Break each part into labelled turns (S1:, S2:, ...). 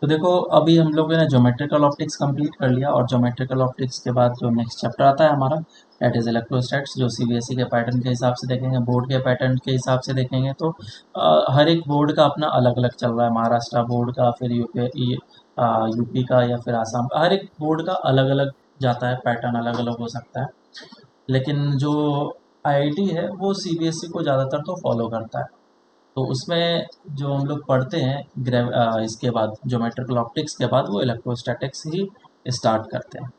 S1: तो देखो, अभी हम लोगों ने ज्योमेट्रिकल ऑप्टिक्स कंप्लीट कर लिया, और ज्योमेट्रिकल ऑप्टिक्स के बाद जो नेक्स्ट चैप्टर आता है हमारा, दैट इज इलेक्ट्रोस्टैटिक्स, जो सीबीएसई के पैटर्न के हिसाब से देखेंगे, बोर्ड के पैटर्न के हिसाब से देखेंगे। तो हर एक बोर्ड का अपना अलग अलग चल रहा है, महाराष्ट्र बोर्ड का, फिर यूपी का, या फिर आसाम का, हर एक बोर्ड का अलग अलग जाता है, पैटर्न अलग अलग हो सकता है। लेकिन जो आईआईटी है वो सीबीएसई को ज़्यादातर तो फॉलो करता है। तो उसमें जो हम लोग पढ़ते हैं इसके बाद ज्योमेट्रिकल ऑप्टिक्स के बाद वो इलेक्ट्रोस्टैटिक्स ही स्टार्ट करते हैं।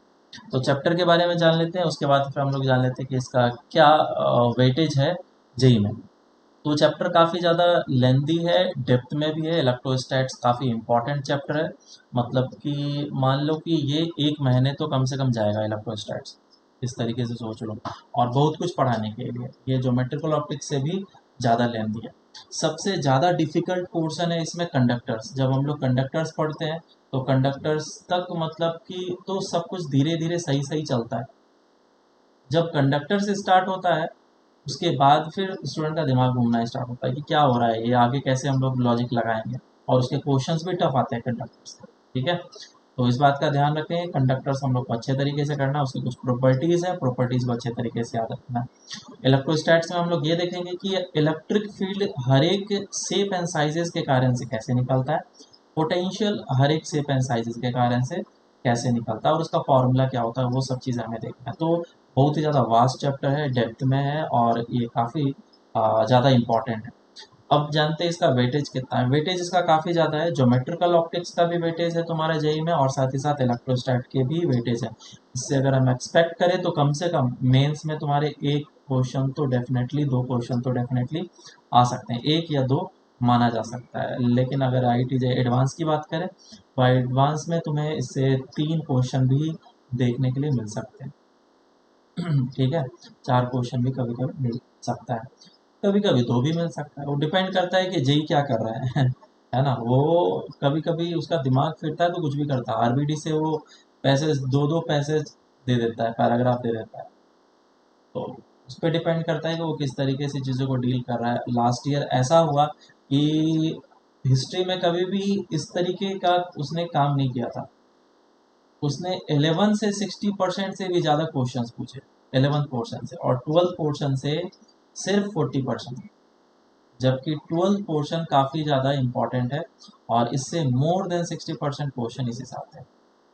S1: तो चैप्टर के बारे में जान लेते हैं, उसके बाद फिर हम लोग जान लेते हैं कि इसका क्या वेटेज है जेई में। तो चैप्टर काफ़ी ज़्यादा लेंदी है, डेप्थ में भी है। इलेक्ट्रोस्टैट्स काफ़ी इंपॉर्टेंट चैप्टर है, मतलब कि मान लो कि ये 1 महीने तो कम से कम जाएगा इलेक्ट्रोस्टैट्स, इस तरीके से सोच लो। और बहुत कुछ पढ़ाने के लिए ये ज्योमेट्रिकल ऑप्टिक्स से भी ज़्यादा लेंदी है। सबसे ज़्यादा डिफिकल्ट पोर्शन है इसमें कंडक्टर्स। जब हम लोग कंडक्टर्स पढ़ते हैं तो कंडक्टर्स तक मतलब कि तो सब कुछ धीरे धीरे सही सही चलता है। जब कंडक्टर से स्टार्ट होता है उसके बाद फिर स्टूडेंट का दिमाग घूमना स्टार्ट होता है कि क्या हो रहा है, ये आगे कैसे हम लोग लॉजिक लगाएंगे। और उसके क्वेश्चंस भी टफ आते हैं कंडक्टर्स के, ठीक है। तो इस बात का ध्यान रखें, कंडक्टर्स हम लोग को अच्छे तरीके से करना है, उसकी कुछ प्रॉपर्टीज़ है, प्रॉपर्टीज़ को अच्छे तरीके से याद रखना है। इलेक्ट्रोस्टैट्स में हम लोग ये देखेंगे कि इलेक्ट्रिक फील्ड हर एक शेप एंड साइजेस के कारण से कैसे निकलता है, पोटेंशियल हर एक शेप एंड साइजेस के कारण से कैसे निकलता है, और उसका फॉर्मूला क्या होता है, वो सब चीज़ें हमें देखना है। तो बहुत ही ज़्यादा वास्ट चैप्टर है, डेप्थ में है, और ये काफ़ी ज़्यादा इम्पॉर्टेंट है। अब जानते हैं इसका वेटेज कितना है। वेटेज इसका काफ़ी ज़्यादा है, ज्योमेट्रिकल ऑप्टिक्स का भी वेटेज है तुम्हारे जेई में, और साथ ही साथ इलेक्ट्रोस्टैट के भी वेटेज है। इससे अगर हम एक्सपेक्ट करें तो कम से कम मेंस में तुम्हारे एक क्वेश्चन तो डेफिनेटली, 2 क्वेश्चन तो डेफिनेटली आ सकते हैं, 1 या 2 माना जा सकता है। लेकिन अगर आईआईटी जे एडवांस की बात करें तो एडवांस में तुम्हें इससे 3 क्वेश्चन भी देखने के लिए मिल सकते हैं। ठीक है, 4 क्वेश्चन भी कभी कभी मिल सकता है, कभी कभी 2 भी मिल सकता है। वो डिपेंड करता है कि जेई क्या कर रहा है है ना। वो कभी कभी उसका दिमाग फिरता है तो कुछ भी करता है, आरबीडी से वो पैसेज, 2-2 पैसेज दे देता है, पैराग्राफ दे देता है। तो उस पर डिपेंड करता है कि वो किस तरीके से चीज़ों को डील कर रहा है। लास्ट ईयर ऐसा हुआ कि हिस्ट्री में कभी भी इस तरीके का उसने काम नहीं किया था। उसने 11 से 60% से भी ज़्यादा क्वेश्चंस पूछे, 11th पोर्शन से, और 12th पोर्शन से सिर्फ 40%। जबकि 12th पोर्शन काफ़ी ज़्यादा इंपॉर्टेंट है, और इससे मोर देन 60% क्वेश्चन इसी से आते हैं,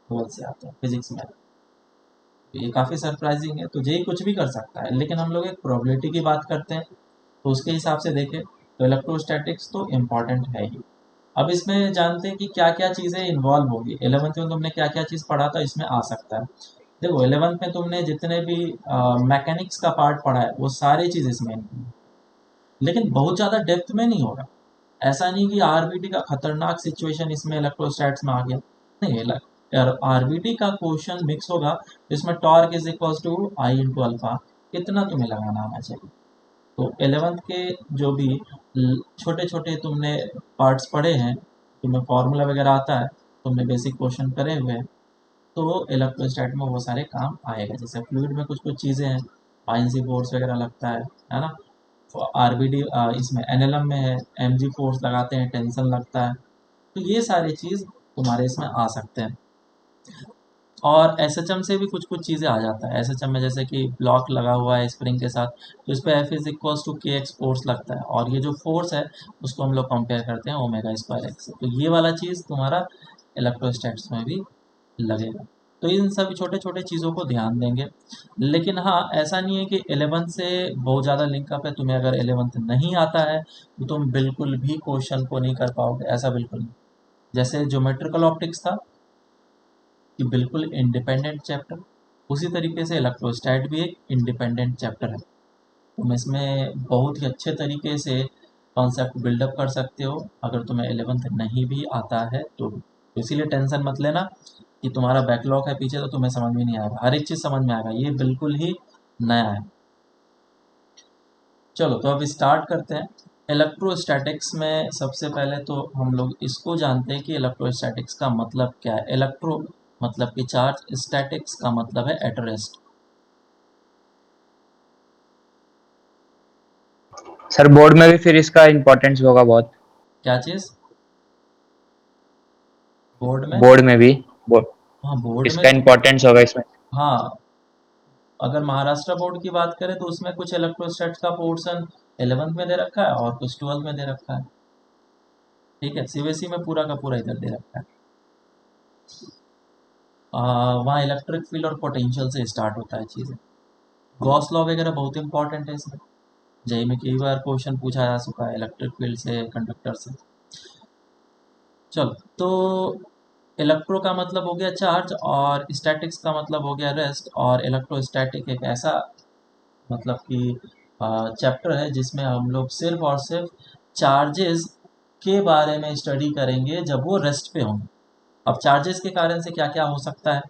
S1: 12th से आते हैं फिजिक्स में। तो ये काफ़ी सरप्राइजिंग है। तो जेई कुछ भी कर सकता है, लेकिन हम लोग एक प्रोबेबिलिटी की बात करते हैं, तो उसके हिसाब से देखें तो इलेक्ट्रोस्टैटिक्स तो इम्पॉर्टेंट है ही। अब इसमें जानते हैं कि क्या क्या चीज़ें इन्वॉल्व होगी। 11th में तुमने क्या क्या चीज़ पढ़ा था, इसमें आ सकता है। देखो, 11th में तुमने जितने भी मैकेनिक्स का पार्ट पढ़ा है वो सारी चीज़ इसमें include है। लेकिन बहुत ज़्यादा डेप्थ में नहीं होगा। ऐसा नहीं कि आरबीटी का खतरनाक सिचुएशन इसमें इलेक्ट्रोस्टैट्स में आ गया, नहीं। आरबीटी का क्वेश्चन मिक्स होगा, इसमें torque is equal to I into alpha, इतना तुम्हें लगाना आना चाहिए। तो 11th के जो भी छोटे छोटे तुमने पार्ट्स पढ़े हैं, तुम्हें फार्मूला वगैरह आता है, तुमने बेसिक क्वेश्चन करे हुए हैं, तो इलेक्ट्रोस्टैट में वो सारे काम आएगा। जैसे फ्लूइड में कुछ कुछ चीज़ें हैं, बायन्सी फोर्स वगैरह लगता है ना। आरबीडी इसमें एनएलएम में है, एमजी फोर्स लगाते हैं, टेंशन लगता है। तो ये सारी चीज़ तुम्हारे इसमें आ सकते हैं। और एसएचएम से भी कुछ कुछ चीज़ें आ जाता है। एसएचएम में जैसे कि ब्लॉक लगा हुआ है स्प्रिंग के साथ, तो इस पर एफ इज इक्वल्स टू के एक्स फोर्स लगता है, और ये जो फोर्स है उसको हम लोग कंपेयर करते हैं ओमेगा स्क्वायर एक्स से। तो ये वाला चीज़ तुम्हारा इलेक्ट्रोस्टैट्स में भी लगेगा। तो इन सभी छोटे छोटे चीज़ों को ध्यान देंगे। लेकिन हाँ, ऐसा नहीं है कि 11th से बहुत ज़्यादा लिंकअप है, तुम्हें अगर 11th नहीं आता है तो तुम बिल्कुल भी क्वेश्चन को नहीं कर पाओगे, ऐसा बिल्कुल नहीं। जैसे ज्योमेट्रिकल ऑप्टिक्स था कि बिल्कुल इंडिपेंडेंट चैप्टर, उसी तरीके से इलेक्ट्रोस्टैट भी एक इंडिपेंडेंट चैप्टर है। तुम इसमें बहुत ही अच्छे तरीके से कॉन्सेप्ट बिल्डअप कर सकते हो, अगर तुम्हें 11th नहीं भी आता है तो इसीलिए टेंशन मत लेना कि तुम्हारा बैकलॉग है पीछे तो तुम्हें समझ में नहीं आएगा, हर एक चीज़ समझ में आएगा, ये बिल्कुल ही नया है। चलो, तो अब स्टार्ट करते हैं। इलेक्ट्रोस्टैटिक्स में सबसे पहले तो हम लोग इसको जानते हैं कि इलेक्ट्रोस्टैटिक्स का मतलब क्या है। इलेक्ट्रो मतलब कि चार्ज, स्टैटिक्स का मतलब है एट रेस्ट।
S2: सर बोर्ड में भी फिर इसका इम्पोर्टेंस होगा बहुत।
S1: क्या चीज़?
S2: बोर्ड में भी
S1: हाँ बोर्ड में
S2: इसका इम्पोर्टेंस होगा इसमें।
S1: हाँ, अगर महाराष्ट्र बोर्ड की बात करें तो उसमें कुछ इलेक्ट्रोस्टैट्स का पोर्शन 11th में दे रखा है और कुछ 12th में दे रखा है। ठीक है, सीबीएसई में पूरा का पूरा इधर दे रखा है। वहाँ इलेक्ट्रिक फील्ड और पोटेंशियल से स्टार्ट होता है चीज़ें। गॉस लॉ वगैरह बहुत इंपॉर्टेंट है इसमें। जेई में कई बार क्वेश्चन पूछा जा चुका है इलेक्ट्रिक फील्ड से, कंडक्टर से। चलो, तो इलेक्ट्रो का मतलब हो गया चार्ज और स्टैटिक्स का मतलब हो गया रेस्ट। और इलेक्ट्रोस्टैटिक एक ऐसा मतलब कि चैप्टर है जिसमें हम लोग सिर्फ और सिर्फ चार्जेस के बारे में स्टडी करेंगे जब वो रेस्ट पे होंगे। अब चार्जेस के कारण से क्या क्या हो सकता है,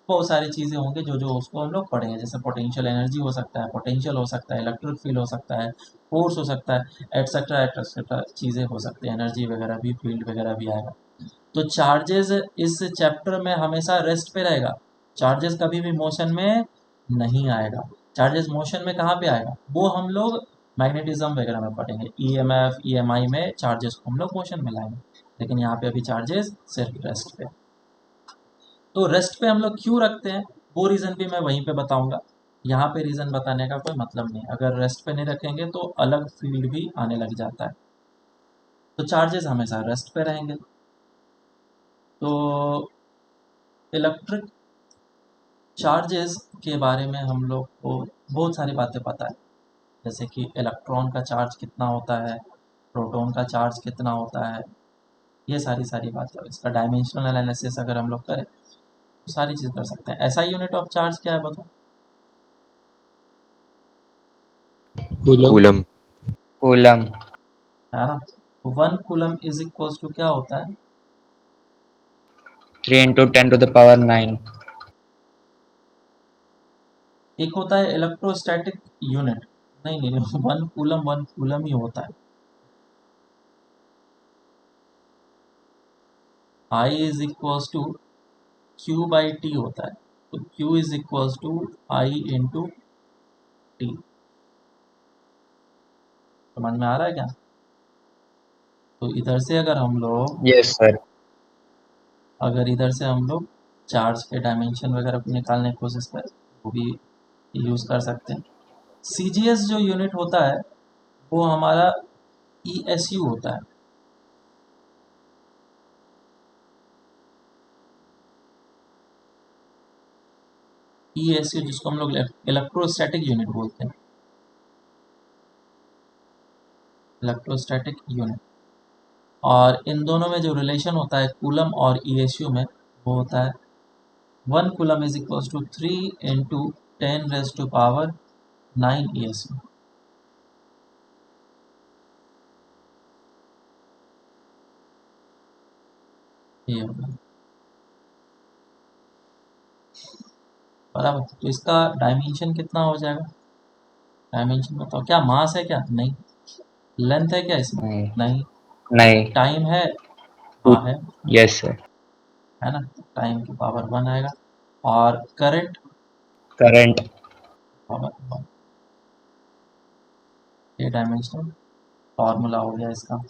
S1: बहुत सारी चीज़ें होंगी जो जो उसको हम लोग पढ़ेंगे। जैसे पोटेंशियल एनर्जी हो सकता है, पोटेंशियल हो सकता है, इलेक्ट्रिक फील्ड हो सकता है, फोर्स हो सकता है, एटसेट्रा एटसेट्रा चीज़ें हो सकती हैं। एनर्जी वगैरह भी, फील्ड वगैरह भी आएगा। तो चार्जेस इस चैप्टर में हमेशा रेस्ट पे रहेगा। चार्जेस कभी भी मोशन में नहीं आएगा। चार्जेस मोशन में कहाँ पे आएगा, वो हम लोग मैग्नेटिज्म वगैरह में पढ़ेंगे। ईएमएफ, ईएमआई में चार्जेस को हम लोग मोशन में लाएंगे। लेकिन यहाँ पे अभी चार्जेस सिर्फ रेस्ट पे। तो रेस्ट पे हम लोग क्यों रखते हैं, वो रीज़न भी मैं वहीं पे बताऊंगा। यहाँ पे रीज़न बताने का कोई मतलब नहीं। अगर रेस्ट पे नहीं रखेंगे तो अलग फील्ड भी आने लग जाता है। तो चार्जेस हमेशा रेस्ट पे रहेंगे। तो इलेक्ट्रिक चार्जेस के बारे में हम लोग को बहुत सारी बातें पता है। जैसे कि इलेक्ट्रॉन का चार्ज कितना होता है, प्रोटॉन का चार्ज कितना होता है, ये सारी सारी बातें। इसका डायमेंशनल एनालिसिस अगर हम लोग करें तो सारी चीज़ कर सकते हैं। ऐसा यूनिट ऑफ चार्ज क्या है बताओ?
S3: कूलम।
S2: कूलम। कूलम।
S1: है ना? 1 कूलम इज इक्वल्स टू क्या होता है?
S2: 3 × 10⁻⁹।
S1: एक होता है इलेक्ट्रोस्टैटिक यूनिट। नहीं नहीं नहीं, 1 कूलम ही होता है। I is equals to Q by T होता है। तो Q is equals to I into T. समझ में आ रहा है क्या? तो इधर से
S2: यस सर।
S1: इधर से हम लोग चार्ज के डायमेंशन वगैरह को निकालने की कोशिश करें, वो भी यूज़ कर सकते हैं। सीजीएस जो यूनिट होता है वो हमारा ईएसयू होता है। ईएसयू जिसको हम लोग इलेक्ट्रोस्टैटिक यूनिट बोलते हैं। Electrostatic unit. और इन दोनों में जो रिलेशन होता है कूलम और ईएसयू में, वो होता है 1 coulomb is equals to 3 × 10⁻⁹ ESU. ये होगा बराबर। तो इसका डायमेंशन कितना हो जाएगा? डायमेंशन बताओ, क्या मास है क्या? नहीं। लेंथ है क्या इसमें?
S2: नहीं।
S1: नहीं।
S2: नहीं।
S1: टाइम है? हाँ है।
S2: Yes sir.
S1: है ना? टाइम की पावर 1 आएगा। और करंट
S2: करंट।
S1: पावर 1। ये डायमेंशनल फॉर्मूला हो गया इसका।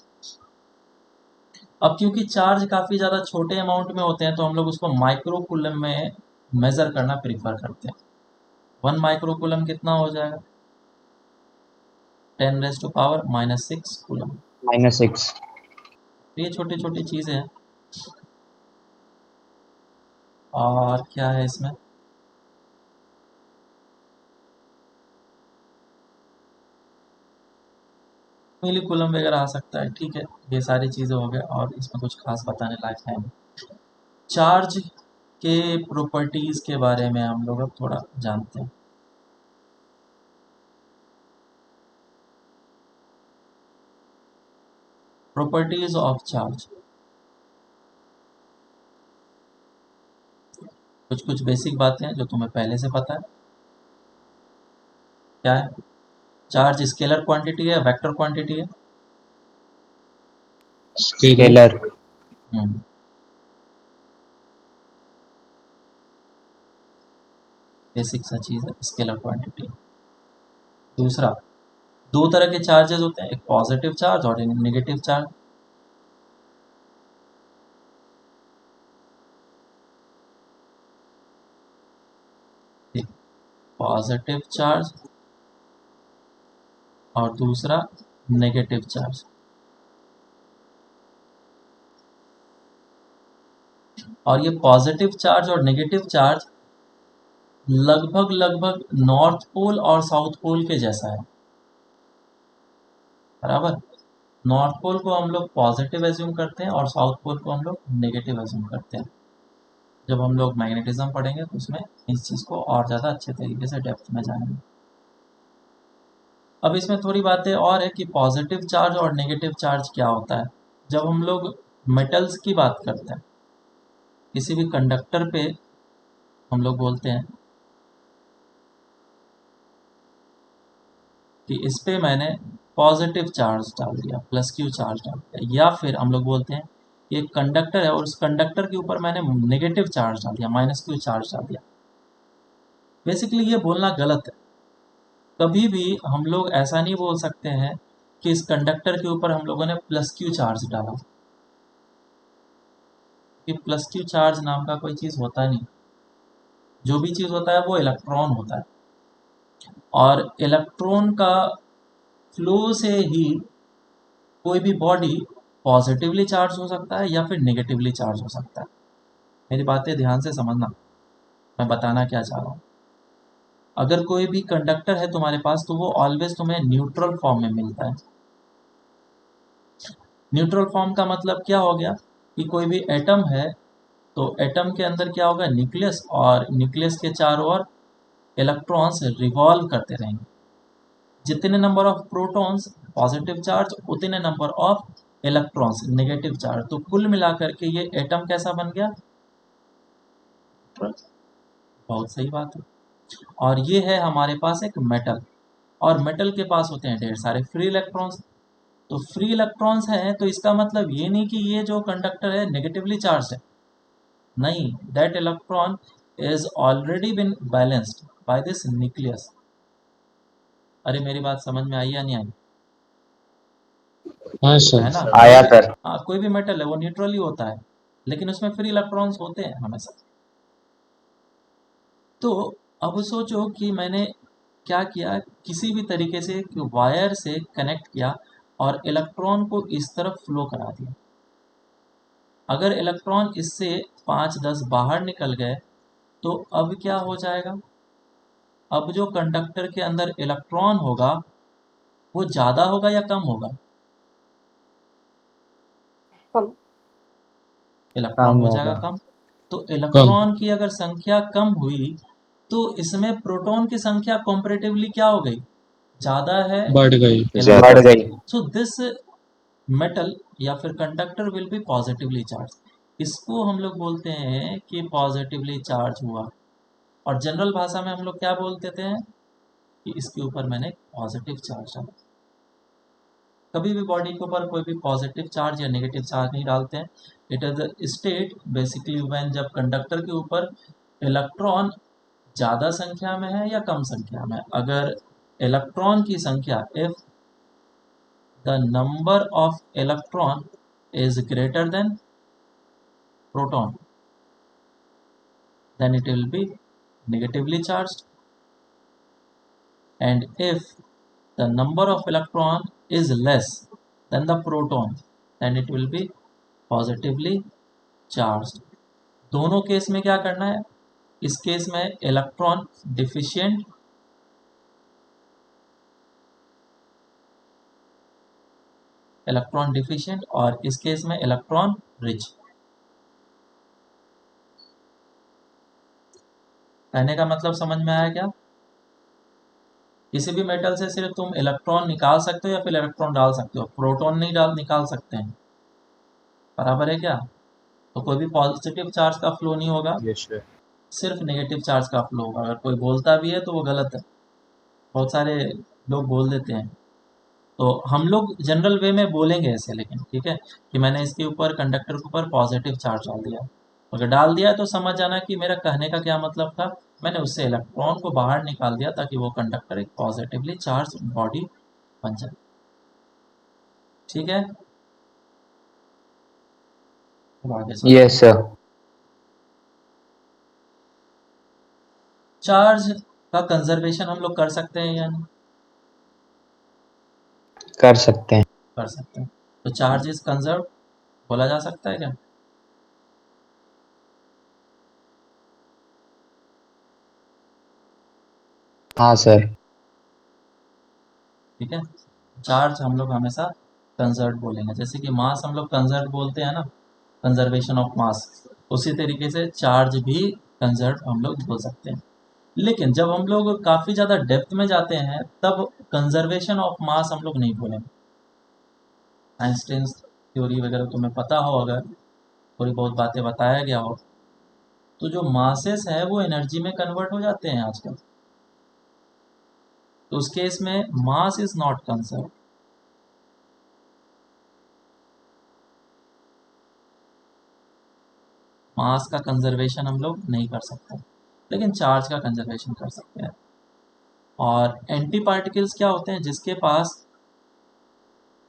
S1: अब क्योंकि चार्ज काफ़ी ज़्यादा छोटे अमाउंट में होते हैं तो हम लोग उसको माइक्रो कूलम में मेज़र करना प्रीफर करते हैं। 1 माइक्रो कूलम कितना हो जाएगा? 10⁻⁻⁻6 कूलम।
S2: -6।
S1: तो ये छोटी छोटी चीज़ें हैं। और क्या है इसमें? मिली कूलम वगैरह आ सकता है। ठीक है, ये सारी चीज़ें हो गए और इसमें कुछ खास बताने लायक है नहीं। चार्ज के प्रॉपर्टीज़ के बारे में हम लोग अब थोड़ा जानते हैं। Properties of charge. कुछ कुछ बेसिक बातें हैं जो तुम्हें पहले से पता है। क्या है? चार्ज स्केलर क्वांटिटी है, वेक्टर क्वांटिटी है?
S2: स्केलर।
S1: हम्म, बेसिक सा चीज़ है स्केलर क्वांटिटी। दूसरा, दो तरह के चार्जेस होते हैं, एक पॉजिटिव चार्ज और एक नेगेटिव चार्ज। पॉजिटिव चार्ज और दूसरा नेगेटिव चार्ज। और ये पॉजिटिव चार्ज और नेगेटिव चार्ज लगभग लगभग नॉर्थ पोल और साउथ पोल के जैसा है, बराबर। नॉर्थ पोल को हम लोग पॉजिटिव एज्यूम करते हैं और साउथ पोल को हम लोग नेगेटिव एज्यूम करते हैं। जब हम लोग मैग्नेटिज्म पढ़ेंगे तो उसमें इस चीज़ को और ज़्यादा अच्छे तरीके से डेप्थ में जानेंगे। अब इसमें थोड़ी बातें और है कि पॉजिटिव चार्ज और नेगेटिव चार्ज क्या होता है। जब हम लोग मेटल्स की बात करते हैं, किसी भी कंडक्टर पे हम लोग बोलते हैं कि इस पे मैंने पॉजिटिव चार्ज डाल दिया, प्लस क्यू चार्ज डाल दिया, या फिर हम लोग बोलते हैं कि एक कंडक्टर है और उस कंडक्टर के ऊपर मैंने नेगेटिव चार्ज डाल दिया, माइनस क्यू चार्ज डाल दिया। बेसिकली ये बोलना गलत है। कभी भी हम लोग ऐसा नहीं बोल सकते हैं कि इस कंडक्टर के ऊपर हम लोगों ने प्लस क्यू चार्ज डाला, कि प्लस क्यू चार्ज नाम का कोई चीज़ होता नहीं। जो भी चीज़ होता है वो इलेक्ट्रॉन होता है, और इलेक्ट्रॉन का फ्लो से ही कोई भी बॉडी पॉजिटिवली चार्ज हो सकता है या फिर नेगेटिवली चार्ज हो सकता है। मेरी बातें ध्यान से समझना, मैं बताना क्या चाह रहा हूँ। अगर कोई भी कंडक्टर है तुम्हारे पास तो वो ऑलवेज तुम्हें न्यूट्रल फॉर्म में मिलता है। न्यूट्रल फॉर्म का मतलब क्या हो गया कि कोई भी एटम है तो एटम के अंदर क्या होगा, न्यूक्लियस, और न्यूक्लियस के चारों ओर इलेक्ट्रॉन्स रिवॉल्व करते रहेंगे। जितने number of protons positive charge, उतने number of electrons negative charge, तो कुल मिलाकर के ये एटम कैसा बन गया। बहुत सही बात है। और ये है हमारे पास एक मेटल, और मेटल के पास होते हैं ढेर सारे फ्री इलेक्ट्रॉन्स। तो फ्री इलेक्ट्रॉन्स हैं तो इसका मतलब ये नहीं कि ये जो कंडक्टर है नेगेटिवली चार्ज है, नहीं, that electron is already been balanced by this nucleus. अरे मेरी बात समझ में आई या नहीं आई,
S3: हाँ
S1: है
S3: सर।
S1: ना।
S2: आया सर।
S1: हाँ, कोई भी मेटल है वो न्यूट्रल ही होता है, लेकिन उसमें फ्री इलेक्ट्रॉन्स होते हैं हमेशा। तो अब सोचो कि मैंने क्या किया, किसी भी तरीके से वायर से कनेक्ट किया और इलेक्ट्रॉन को इस तरफ फ्लो करा दिया। अगर इलेक्ट्रॉन इससे 5-10 बाहर निकल गए तो अब क्या हो जाएगा। अब जो कंडक्टर के अंदर इलेक्ट्रॉन होगा वो ज़्यादा होगा या कम होगा।
S4: कम।
S1: इलेक्ट्रॉन
S2: कम
S1: हो जाएगा
S2: होगा।
S1: कम। तो
S3: कम।
S1: इलेक्ट्रॉन की अगर संख्या कम हुई तो इसमें प्रोटॉन की संख्या कंपैरेटिवली क्या हो गई, ज़्यादा है।
S3: बढ़ गई।
S2: बढ़ गई।
S1: सो दिस मेटल या फिर conductor will be positively charge. इसको हम लोग बोलते हैं कि पॉजिटिवली चार्ज हुआ। और जनरल भाषा में हम लोग क्या बोल देते हैं कि इसके ऊपर मैंने पॉजिटिव चार्ज डाला। कभी भी बॉडी के ऊपर कोई भी पॉजिटिव चार्ज या नेगेटिव चार्ज नहीं डालते हैं। It is the state basically when, जब कंडक्टर के ऊपर इलेक्ट्रॉन ज़्यादा संख्या में है या कम संख्या में। अगर इलेक्ट्रॉन की संख्या, if the number of electron is greater than proton, then it will be negatively charged, and if the number of electron is less than the proton, then it will be positively charged। दोनों case में क्या करना है, इस case में electron deficient, और इस case में इलेक्ट्रॉन रिच। कहने का मतलब समझ में आया क्या। किसी भी मेटल से सिर्फ तुम इलेक्ट्रॉन निकाल सकते हो या फिर इलेक्ट्रॉन डाल सकते हो, प्रोटॉन नहीं निकाल सकते हैं, बराबर है क्या। तो कोई भी पॉजिटिव चार्ज का फ्लो नहीं होगा, सिर्फ नेगेटिव चार्ज का फ्लो होगा। अगर कोई बोलता भी है तो वो गलत है, बहुत सारे लोग बोल देते हैं। तो हम लोग जनरल वे में बोलेंगे ऐसे, लेकिन ठीक है कि मैंने इसके ऊपर, कंडक्टर के ऊपर पॉजिटिव चार्ज डाल दिया। अगर डाल दिया तो समझ जाना कि मेरा कहने का क्या मतलब था, मैंने उससे इलेक्ट्रॉन को बाहर निकाल दिया ताकि वो कंडक्टर एक पॉजिटिवली चार्ज बॉडी बन जाए। ठीक है, अब आगे चलते हैं।
S2: Yes sir.
S1: चार्ज का कंजर्वेशन हम लोग कर सकते हैं या नहीं?
S2: कर सकते हैं।
S1: कर सकते हैं। तो चार्ज इज कंजर्व बोला जा सकता है क्या?
S2: हाँ सर।
S1: ठीक है, चार्ज हम लोग हमेशा कंजर्व बोलेंगे, जैसे कि मास हम लोग कंजर्व बोलते हैं ना, कंजर्वेशन ऑफ मास, उसी तरीके से चार्ज भी कंजर्व हम लोग बोल सकते हैं। लेकिन जब हम लोग काफ़ी ज़्यादा डेप्थ में जाते हैं तब कंजर्वेशन ऑफ मास हम लोग नहीं बोलेंगे। आइंस्टाइन थ्योरी वगैरह तुम्हें पता हो, अगर थोड़ी बहुत बातें बताया गया हो, तो जो मासेस है वो एनर्जी में कन्वर्ट हो जाते हैं आजकल। तो उस केस में मास इज नॉट कंजर्व। मास का कंजर्वेशन हम लोग नहीं कर सकते, लेकिन चार्ज का कंजर्वेशन कर सकते हैं। और एंटी पार्टिकल्स क्या होते हैं? जिसके पास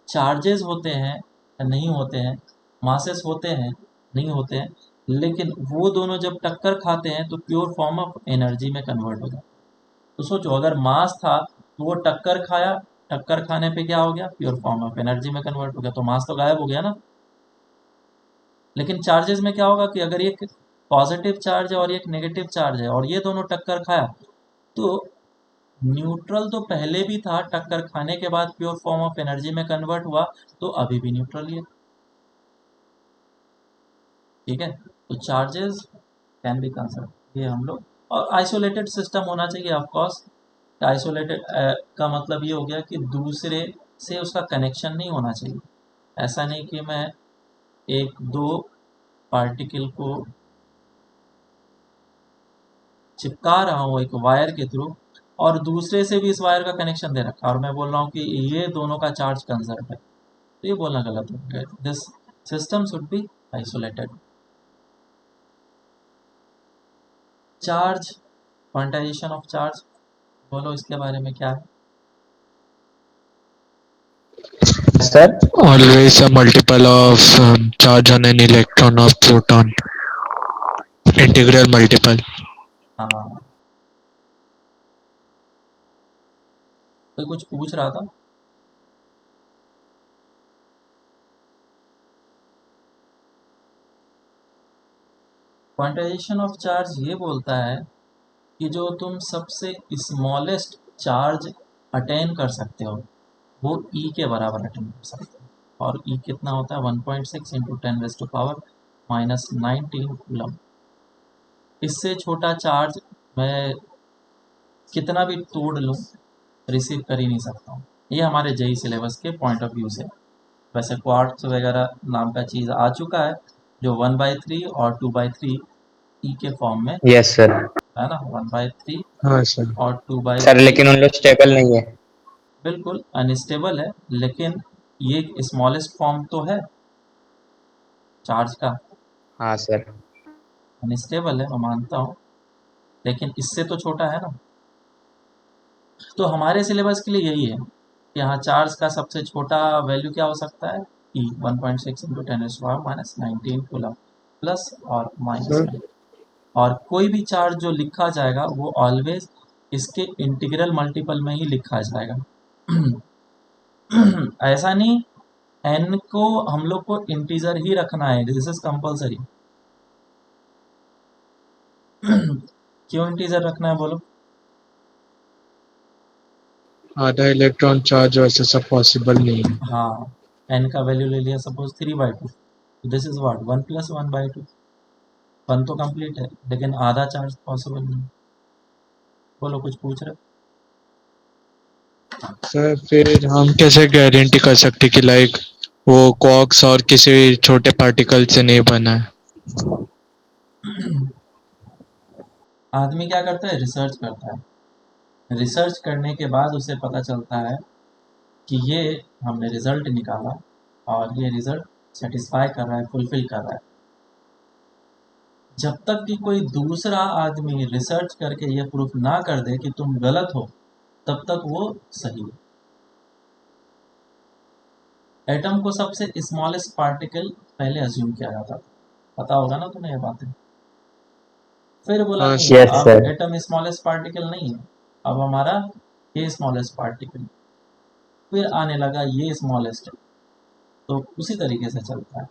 S1: चार्जेस होते हैं या नहीं होते हैं, मासेस होते हैं नहीं होते हैं, लेकिन वो दोनों जब टक्कर खाते हैं तो प्योर फॉर्म ऑफ एनर्जी में कन्वर्ट हो जाता है। तो सोचो, अगर मास था तो वो टक्कर खाया, टक्कर खाने पे क्या हो गया? प्योर फॉर्म ऑफ एनर्जी में कन्वर्ट हो गया, तो मास तो गायब हो गया ना। लेकिन चार्जेस में क्या होगा कि अगर एक पॉजिटिव चार्ज है और एक नेगेटिव चार्ज है और ये दोनों टक्कर खाया, तो न्यूट्रल तो पहले भी था, टक्कर खाने के बाद प्योर फॉर्म ऑफ एनर्जी में कन्वर्ट हुआ, तो अभी भी न्यूट्रल ही है। ठीक है, तो चार्जेस कैन बी कंसिडर ये हम लोग। और आइसोलेटेड सिस्टम होना चाहिए ऑफ कोर्स। आइसोलेटेड का मतलब ये हो गया कि दूसरे से उसका कनेक्शन नहीं होना चाहिए। ऐसा नहीं कि मैं एक दो पार्टिकल को चिपका रहा हूँ एक वायर के थ्रू और दूसरे से भी इस वायर का कनेक्शन दे रखा है और मैं बोल रहा हूँ कि ये दोनों का चार्ज कंजर्व है, तो ये बोलना गलत हो गया। This system should be isolated. Charge, quantization of charge, बोलो इसके बारे में क्या है?
S2: Sir
S3: Always a multiple of charge on an electron of proton. Integral multiple.
S1: हाँ, कोई कुछ पूछ रहा था? क्वांटाइजेशन ऑफ चार्ज ये बोलता है कि जो तुम सबसे स्मॉलेस्ट चार्ज अटेन कर सकते हो वो ई के बराबर अटेन कर सकते हो। और ई कितना होता है? 1.6 इंटू 10⁻⁻⁹ कूलम। इससे छोटा चार्ज मैं कितना भी तोड़ लूँ रिसीव कर ही नहीं सकता हूँ। ये हमारे जेई सिलेबस के पॉइंट ऑफ व्यू से। वैसे क्वार्ट्स वगैरह नाम का चीज़ आ चुका है जो 1/3 और 2/3 ई के फॉर्म में
S2: यस सर।
S1: है ना, 1/3
S3: हाँ सर।
S1: और टू बाई
S2: सर
S1: थ्री
S2: लेकिन उन लोग स्टेबल नहीं है।
S1: बिल्कुल अनस्टेबल है, लेकिन ये स्मॉलेस्ट फॉर्म तो है चार्ज का।
S2: हाँ सर।
S1: अनस्टेबल है मैं मानता हूँ, लेकिन इससे तो छोटा है ना। तो हमारे सिलेबस के लिए यही है कि यहाँ चार्ज का सबसे छोटा वैल्यू क्या हो सकता है? ई 1.6 इंटू 10⁻⁻⁹ कूलम, प्लस और माइनस
S3: सर
S1: में। और कोई भी चार्ज जो लिखा जाएगा वो ऑलवेज इसके इंटीग्रल मल्टीपल में ही लिखा जाएगा। ऐसा नहीं एन को हम लोग को इंटीजर ही रखना है, दिस इज कंपलसरी। क्यों इंटीजर रखना है बोलो?
S3: आधा इलेक्ट्रॉन चार्ज वैसे सब पॉसिबल नहीं है।
S1: हाँ, एन का वैल्यू ले लिया सपोज 3/2, दिस इज व्हाट 1 + 1/2। 1 तो कंप्लीट है लेकिन आधा चार्ज पॉसिबल नहीं। बोलो कुछ पूछ रहे?
S3: सर फिर हम कैसे गारंटी कर सकते कि लाइक वो क्वार्क्स और किसी छोटे पार्टिकल से नहीं बना है?
S1: आदमी क्या करता है? रिसर्च करता है। रिसर्च करने के बाद उसे पता चलता है कि ये हमने रिजल्ट निकाला और ये रिजल्ट सेटिस्फाई कर रहा है, फुलफिल कर रहा है। जब तक कि कोई दूसरा आदमी रिसर्च करके ये प्रूफ ना कर दे कि तुम गलत हो, तब तक वो सही है। एटम को सबसे स्मॉलेस्ट पार्टिकल पहले अज्यूम किया जाता था, पता होगा ना तुम्हें ये बातें। फिर बोला
S3: हाँ
S1: नहीं,
S3: सर।
S2: यस
S1: अब
S2: सर।
S1: एटम स्मॉलेस्ट पार्टिकल नहीं है, अब हमारा ये स्मॉलेस्ट पार्टिकल, फिर आने लगा ये स्मॉलेस्ट, तो उसी तरीके से चलता है।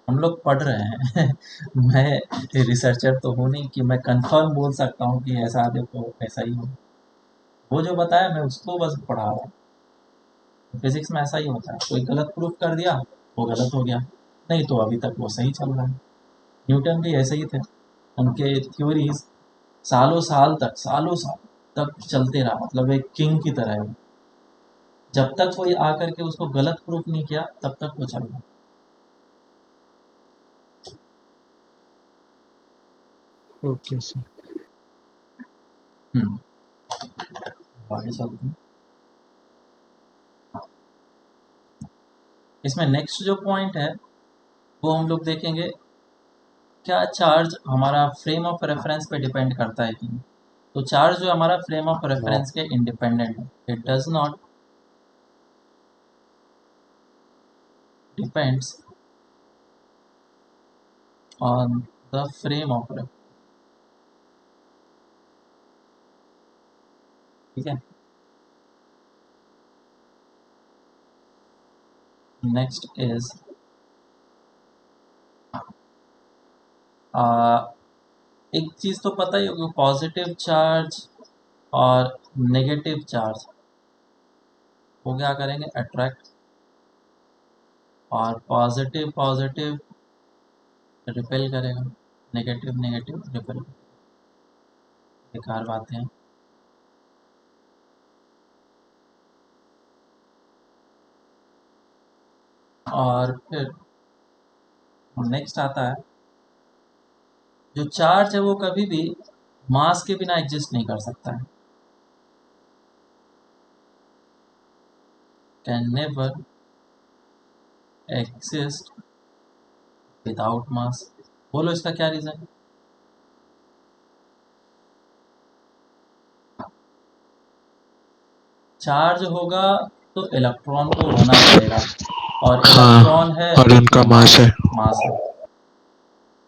S1: हम लोग पढ़ रहे हैं मैं रिसर्चर तो हूँ नहीं कि मैं कंफर्म बोल सकता हूँ कि ऐसा आगे तो ऐसा ही हो। वो जो बताया मैं उसको बस पढ़ा रहा हूँ। फिजिक्स में ऐसा ही होता है, कोई गलत प्रूफ कर दिया वो गलत हो गया, नहीं तो अभी तक वो सही चल रहा है। न्यूटन भी ऐसे ही थे, उनके थ्योरीज सालों साल तक चलते रहा, मतलब एक किंग की तरह है। जब तक कोई आकर के उसको गलत प्रूफ नहीं किया तब तक वो चल रहा।
S3: Okay sir.
S1: हम्म, आगे चलते हैं। इसमें नेक्स्ट जो पॉइंट है वो हम लोग देखेंगे, क्या चार्ज हमारा फ्रेम ऑफ रेफरेंस पे डिपेंड करता है कि नहीं। तो चार्ज जो हमारा फ्रेम ऑफ
S2: नो।
S1: रेफरेंस के इंडिपेंडेंट है, it does not depends on the frame of reference. ठीक है, नेक्स्ट इज एक चीज तो पता ही होगी, पॉजिटिव चार्ज और नेगेटिव चार्ज वो क्या करेंगे, अट्रैक्ट, और पॉजिटिव पॉजिटिव रिपेल करेगा, नेगेटिव नेगेटिव रिपेल। बेकार बातें हैं। और फिर नेक्स्ट आता है, जो चार्ज है वो कभी भी मास के बिना एग्जिस्ट नहीं कर सकता है, कैन नेवर एग्जिस्ट विदाउट मास। बोलो इसका क्या रीजन। चार्ज होगा तो इलेक्ट्रॉन को होना पड़ेगा, और
S3: हाँ,
S1: इलेक्ट्रॉन है
S3: और उनका
S1: तो
S3: मास है।
S1: मास है,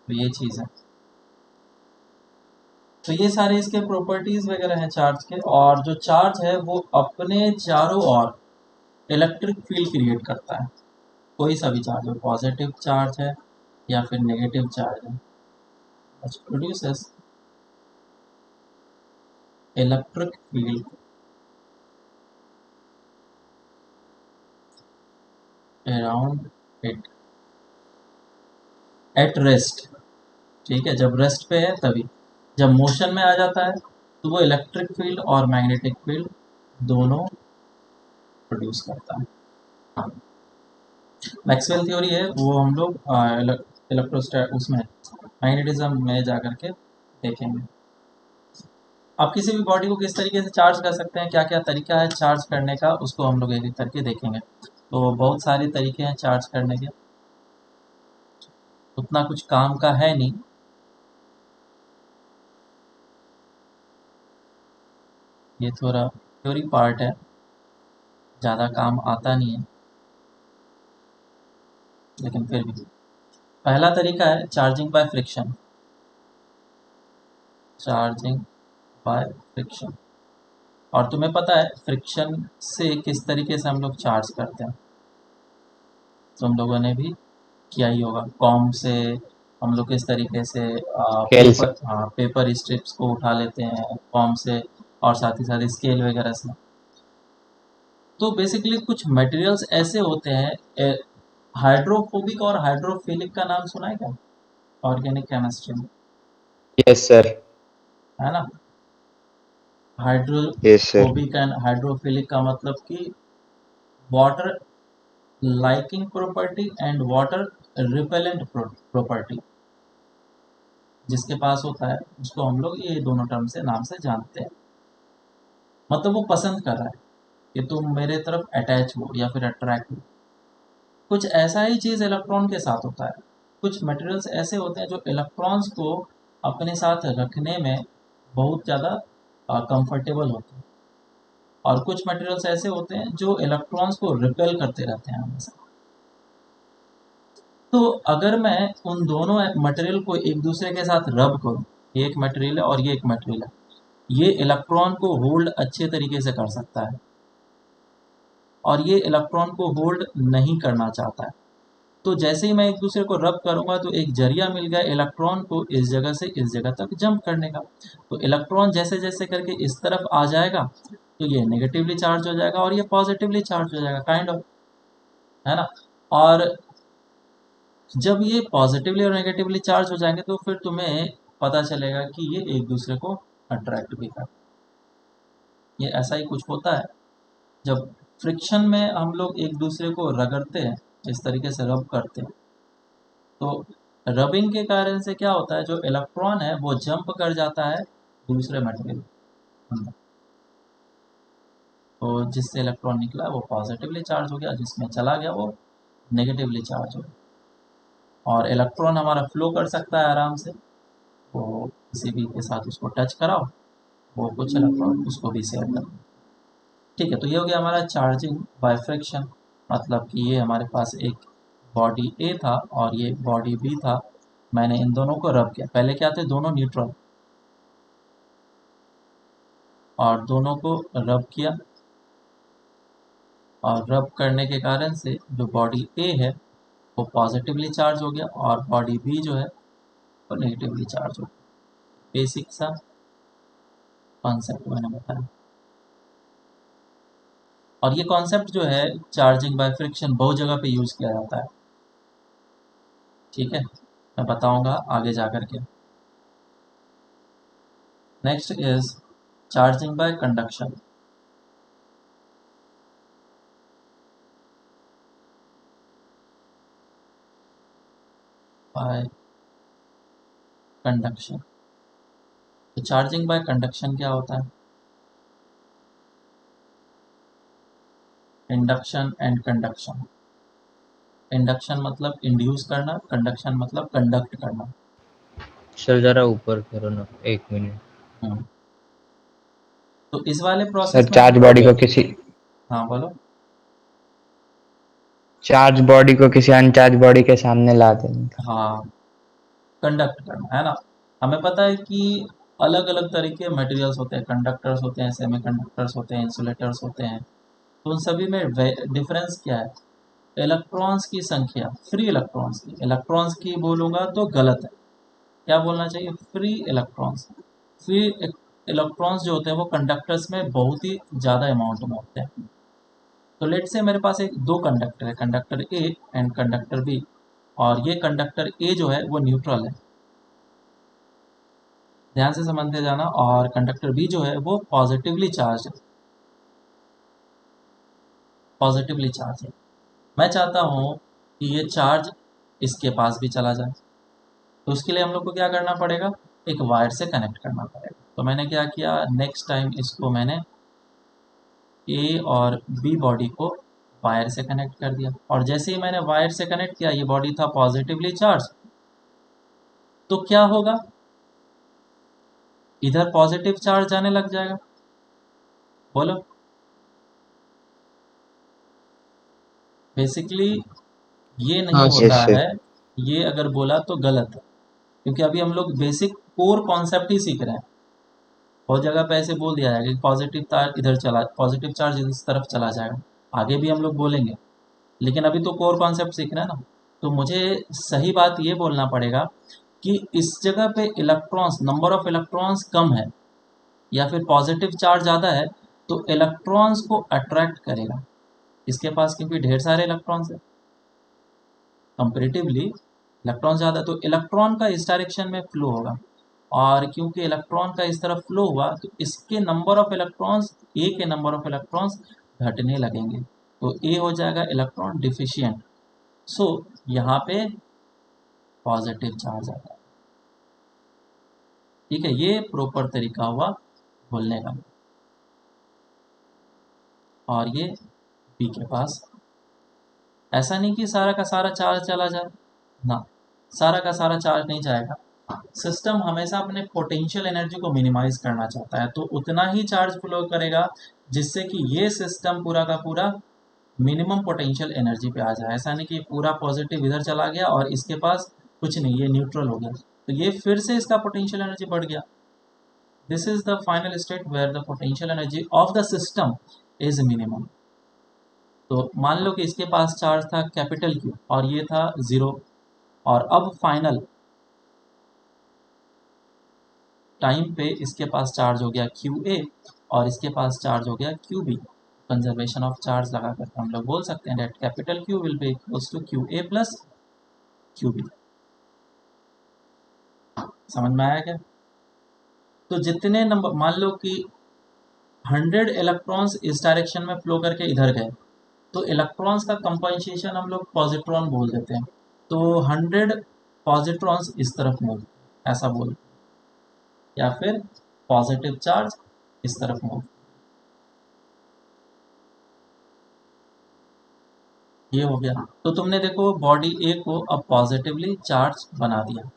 S1: तो ये चीज़ है। तो ये सारे इसके प्रॉपर्टीज वगैरह हैं चार्ज के, और जो चार्ज है वो अपने चारों ओर इलेक्ट्रिक फील्ड क्रिएट करता है। कोई सा भी चार्ज हो, पॉजिटिव चार्ज है या फिर नेगेटिव चार्ज है, produces electric field around it at rest. ठीक है, जब रेस्ट पे है तभी, जब मोशन में आ जाता है तो वो इलेक्ट्रिक फील्ड और मैग्नेटिक फील्ड दोनों प्रोड्यूस करता है। मैक्सवेल थ्योरी है वो हम लोग इलेक्ट्रोस्टैट उसमें मैग्नेटिज्म में जा करके देखेंगे। आप किसी भी बॉडी को किस तरीके से चार्ज कर सकते हैं, क्या क्या तरीका है चार्ज करने का, उसको हम लोग एक एक करके देखेंगे। तो बहुत सारे तरीके हैं चार्ज करने के, उतना कुछ काम का है नहीं। ये थोड़ा थ्योरी पार्ट है, ज़्यादा काम आता नहीं है, लेकिन फिर भी पहला तरीका है charging by friction. Charging by friction, और तुम्हें पता है फ्रिक्शन से किस तरीके से हम लोग चार्ज करते हैं, तो हम लोगों ने भी किया ही होगा। कॉम से हम लोग किस तरीके से
S2: स्केल से।
S1: पेपर स्ट्रिप्स को उठा लेते हैं कॉम से, और साथ ही साथ स्केल वगैरह से। तो बेसिकली कुछ मटेरियल्स ऐसे होते हैं, हाइड्रोफोबिक और हाइड्रोफिलिक का नाम सुना है क्या ऑर्गेनिक केमिस्ट्री में,
S2: यस सर।
S1: है ना।
S2: Yes sir.
S1: Hydrophobic and hydrophilic का मतलब कि water liking property and water repellent property जिसके पास होता है उसको हम लोग ये दोनों टर्म से नाम से जानते हैं। मतलब वो पसंद कर रहा है कि तुम मेरे तरफ अटैच हो या फिर अट्रैक्ट हो। कुछ ऐसा ही चीज़ इलेक्ट्रॉन के साथ होता है। कुछ मटेरियल्स ऐसे होते हैं जो इलेक्ट्रॉन्स को अपने साथ रखने में बहुत ज़्यादा कंफर्टेबल होते हैं, और कुछ मटेरियल्स ऐसे होते हैं जो इलेक्ट्रॉन्स को रिपेल करते रहते हैं हमेशा। तो अगर मैं उन दोनों मटेरियल को एक दूसरे के साथ रब करूं, ये एक मटेरियल है और ये एक मटेरियल है, ये इलेक्ट्रॉन को होल्ड अच्छे तरीके से कर सकता है और ये इलेक्ट्रॉन को होल्ड नहीं करना चाहता है। तो जैसे ही मैं एक दूसरे को रब करूंगा तो एक जरिया मिल गया इलेक्ट्रॉन को इस जगह से इस जगह तक जंप करने का। तो इलेक्ट्रॉन जैसे जैसे करके इस तरफ आ जाएगा तो ये नेगेटिवली चार्ज हो जाएगा और ये पॉजिटिवली चार्ज हो जाएगा, काइंड ऑफ, है ना। और जब ये पॉजिटिवली और नेगेटिवली चार्ज हो जाएंगे तो फिर तुम्हें पता चलेगा कि ये एक दूसरे को अट्रैक्ट भी कर, ये ऐसा ही कुछ होता है। जब फ्रिक्शन में हम लोग एक दूसरे को रगड़ते हैं, इस तरीके से रब करते हैं, तो रबिंग के कारण से क्या होता है, जो इलेक्ट्रॉन है वो जंप कर जाता है दूसरे मटेरियल अंदर। तो जिससे इलेक्ट्रॉन निकला वो पॉजिटिवली चार्ज हो गया, जिसमें चला गया वो नेगेटिवली चार्ज हो गया। और इलेक्ट्रॉन हमारा फ्लो कर सकता है आराम से, तो किसी भी के साथ उसको टच कराओ, वो कुछ इलेक्ट्रॉन उसको भी शेयर कर। ठीक है, तो ये हो गया हमारा चार्जिंग बाय फ्रिक्शन। मतलब कि ये हमारे पास एक बॉडी ए था और ये बॉडी बी था, मैंने इन दोनों को रब किया। पहले क्या थे, दोनों न्यूट्रल, और दोनों को रब किया, और रब करने के कारण से जो बॉडी ए है वो पॉजिटिवली चार्ज हो गया और बॉडी बी जो है वो नेगेटिवली चार्ज हो गया। बेसिक सा कॉन्सेप्ट मैंने बताया। और ये कॉन्सेप्ट जो है चार्जिंग बाय फ्रिक्शन बहुत जगह पे यूज़ किया जाता है। ठीक है, मैं बताऊंगा आगे जा कर के। Next is charging by conduction. Bye conduction, तो चार्जिंग बाय कंडक्शन क्या होता है? Induction and conduction. इंडक्शन मतलब इंड्यूस करना, कंडक्शन मतलब कंडक्ट करना।
S2: सर जरा ऊपर करो ना, 1 मिनट।
S1: हम्म, तो इस वाले
S2: सर
S1: प्रोसेस में
S2: चार्ज
S1: हम
S2: बॉडी
S1: लोग,
S2: को किसी
S1: हाँ बोलो।
S2: चार्ज बॉडी को किसी अनचार्ज बॉडी के सामने ला देंगे।
S1: हाँ, कंडक्ट करना है ना। हमें पता है कि अलग अलग तरह के मटेरियल्स होते हैं, कंडक्टर्स होते हैं, सेमी कंडक्टर्स होते हैं, इंसुलेटर्स होते हैं। तो उन सभी में डिफरेंस क्या है? इलेक्ट्रॉन्स की संख्या, फ्री इलेक्ट्रॉन्स की, इलेक्ट्रॉन्स की बोलूँगा तो गलत है, क्या बोलना चाहिए, फ्री इलेक्ट्रॉन्स। फ्री इलेक्ट्रॉन्स जो होते हैं वो कंडक्टर्स में बहुत ही ज़्यादा अमाउंट में होते हैं। तो लेट से मेरे पास एक दो कंडक्टर है, conductor A and conductor B, और ये कंडक्टर ए जो है वो न्यूट्रल है, ध्यान से समझते जाना, और कंडक्टर बी जो है वो पॉजिटिवली चार्ज है, पॉजिटिवली चार्ज है। मैं चाहता हूँ कि ये चार्ज इसके पास भी चला जाए, तो उसके लिए हम लोग को क्या करना पड़ेगा, एक वायर से कनेक्ट करना पड़ेगा। तो मैंने क्या किया, नेक्स्ट टाइम इसको मैंने ए और बी बॉडी को वायर से कनेक्ट कर दिया, और जैसे ही मैंने वायर से कनेक्ट किया ये बॉडी था पॉजिटिवली चार्ज, तो क्या होगा, इधर पॉजिटिव चार्ज जाने लग जाएगा। बोलो, बेसिकली ये नहीं
S3: हाँ
S2: यस
S1: होता
S2: सर।
S1: है, ये अगर बोला तो गलत है, क्योंकि अभी हम लोग बेसिक कोर कॉन्सेप्ट ही सीख रहे हैं। बहुत जगह पे ऐसे बोल दिया जाएगा कि पॉजिटिव तार इधर चला, पॉजिटिव चार्ज इस तरफ चला जाएगा, आगे भी हम लोग बोलेंगे, लेकिन अभी तो कोर कॉन्सेप्ट सीखना है ना। तो मुझे सही बात ये बोलना पड़ेगा कि इस जगह पे इलेक्ट्रॉन्स, नंबर ऑफ इलेक्ट्रॉन्स कम है या फिर पॉजिटिव चार्ज ज़्यादा है, तो इलेक्ट्रॉन्स को अट्रैक्ट करेगा इसके पास, क्योंकि ढेर सारे इलेक्ट्रॉन्स है, कंपेरेटिवली इलेक्ट्रॉन ज़्यादा, तो इलेक्ट्रॉन का इस डायरेक्शन में फ्लो होगा, और क्योंकि इलेक्ट्रॉन का इस तरफ फ्लो हुआ तो इसके नंबर ऑफ इलेक्ट्रॉन्स, ए के नंबर ऑफ इलेक्ट्रॉन्स घटने लगेंगे, तो ए हो जाएगा इलेक्ट्रॉन डिफिशियंट। सो यहाँ पे पॉजिटिव चार्ज आता है। ठीक है, ये प्रॉपर तरीका हुआ बोलने का। और ये बी के पास, ऐसा नहीं कि सारा का सारा चार्ज चला जाए ना, सारा का सारा चार्ज नहीं जाएगा। सिस्टम हमेशा अपने पोटेंशियल एनर्जी को मिनिमाइज करना चाहता है, तो उतना ही चार्ज फ्लो करेगा जिससे कि ये सिस्टम पूरा का पूरा मिनिमम पोटेंशियल एनर्जी पे आ जाए। ऐसा नहीं कि पूरा पॉजिटिव इधर चला गया और इसके पास कुछ नहीं, ये न्यूट्रल हो गया, तो ये फिर से इसका पोटेंशियल एनर्जी बढ़ गया। This is the final state where the potential energy of the system is minimum. तो मान लो कि इसके पास चार्ज था कैपिटल क्यू और ये था 0, और अब फाइनल टाइम पे इसके पास चार्ज हो गया क्यू ए और इसके पास चार्ज हो गया Q B. Conservation of charge लगा करके हम लोग बोल सकते हैं that capital Q will be equals to Q A plus Q B. समझ में आया क्या? तो जितने नंबर, मान लो कि 100 इलेक्ट्रॉन्स इस डायरेक्शन में फ्लो करके इधर गए, तो इलेक्ट्रॉन्स का कंपनसेशन हम लोग पॉजिट्रॉन बोल देते हैं। तो 100 पॉजिट्रॉन्स इस तरफ मूव, ऐसा बोल, या फिर पॉजिटिव चार्ज इस तरफ मूव। ये हो गया। तो तुमने देखो बॉडी ए को अब पॉजिटिवली चार्ज बना दिया,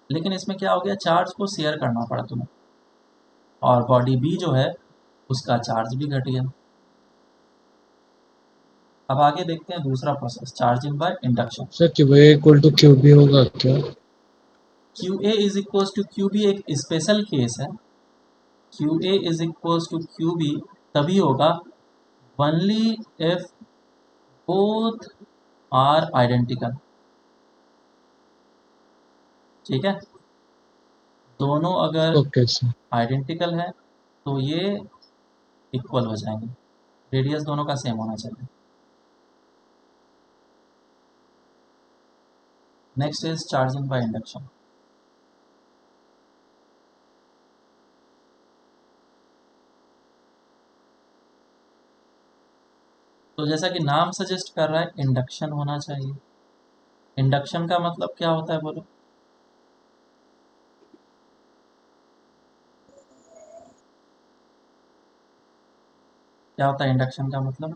S1: लेकिन इसमें क्या हो गया, चार्ज को शेयर करना पड़ा तुम्हें, और बॉडी बी जो है उसका चार्ज भी घट गया। अब आगे देखते हैं दूसरा process, charging by induction.
S3: Sir Q A equal to Q B होगा क्या?
S1: Q A is equals to Q B एक स्पेशल केस है। Q A is equals to Q B तभी होगा only if both are identical. ठीक है, दोनों अगर
S3: ओके सर।
S1: आइडेंटिकल है तो ये इक्वल हो जाएंगे, रेडियस दोनों का सेम होना चाहिए। Next is charging by induction. तो जैसा कि नाम सजेस्ट कर रहा है, इंडक्शन होना चाहिए। इंडक्शन का मतलब क्या होता है बोलो? क्या होता है इंडक्शन का मतलब?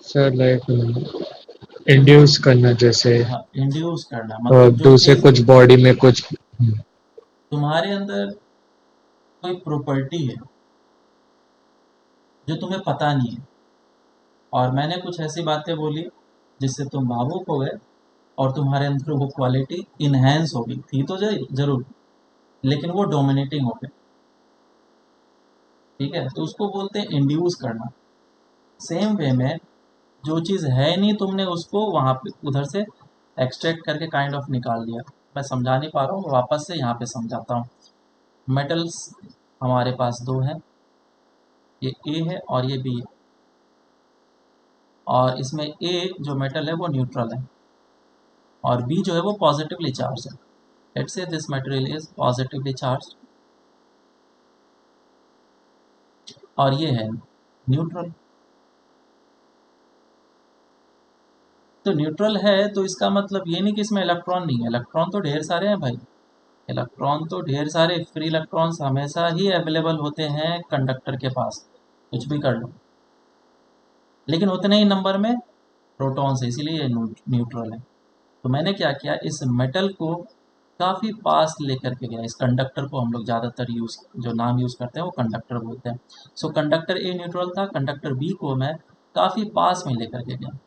S3: सर लाइक इंड्यूस करना, जैसे
S1: हाँ, इंड्यूस करना, मतलब जो
S3: दूसरे
S1: चीज
S3: कुछ बॉडी में कुछ।
S1: तुम्हारे अंदर कोई प्रॉपर्टी है जो तुम्हें पता नहीं है, और मैंने कुछ ऐसी बातें बोली जिससे तुम भावुक हो गए और तुम्हारे अंदर वो क्वालिटी इन्हेंस हो गई थी तो जरूर, लेकिन वो डोमिनेटिंग हो गई। ठीक है, तो उसको बोलते हैं इंड्यूस करना। सेम वे में जो चीज़ है नहीं, तुमने उसको वहाँ पे उधर से एक्सट्रैक्ट करके काइंड ऑफ निकाल दिया। मैं समझा नहीं पा रहा हूँ, वापस से यहाँ पे समझाता हूँ। मेटल्स हमारे पास दो हैं, ये ए है और ये बी है, और इसमें ए जो मेटल है वो न्यूट्रल है और बी जो है वो पॉजिटिवली चार्ज है। Let's say this material is positively charge और ये है न्यूट्रल। तो न्यूट्रल है तो इसका मतलब ये नहीं कि इसमें इलेक्ट्रॉन नहीं है, इलेक्ट्रॉन तो ढेर सारे हैं भाई। इलेक्ट्रॉन तो ढेर सारे, फ्री इलेक्ट्रॉन्स हमेशा ही अवेलेबल होते हैं कंडक्टर के पास, कुछ भी कर लो, लेकिन उतने ही नंबर में प्रोटॉन्स है, इसीलिए ये न्यूट्रल है। तो मैंने क्या किया, इस मेटल को काफ़ी पास लेकर के गया। इस कंडक्टर को हम लोग ज़्यादातर यूज़, जो नाम यूज़ करते हैं वो कंडक्टर बोलते हैं। सो कंडक्टर ए न्यूट्रल था, कंडक्टर बी को मैं काफ़ी पास में लेकर के गया।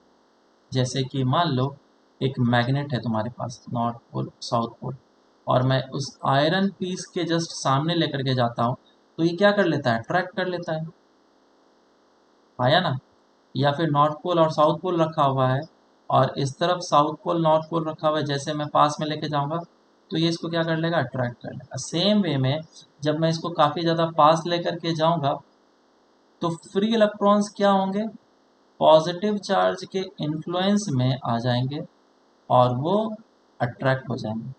S1: जैसे कि मान लो एक मैग्नेट है तुम्हारे पास, नॉर्थ पोल साउथ पोल, और मैं उस आयरन पीस के जस्ट सामने लेकर के जाता हूँ, तो ये क्या कर लेता है, अट्रैक्ट कर लेता है। आया ना? या फिर नॉर्थ पोल और साउथ पोल रखा हुआ है, और इस तरफ साउथ पोल नॉर्थ पोल रखा हुआ है, जैसे मैं पास में लेके जाऊंगा तो ये इसको क्या कर लेगा, अट्रैक्ट कर लेगा। सेम वे में जब मैं इसको काफ़ी ज़्यादा पास लेकर के जाऊंगा तो फ्री इलेक्ट्रॉन्स क्या होंगे, पॉजिटिव चार्ज के इन्फ्लुएंस में आ जाएंगे और वो अट्रैक्ट हो जाएंगे।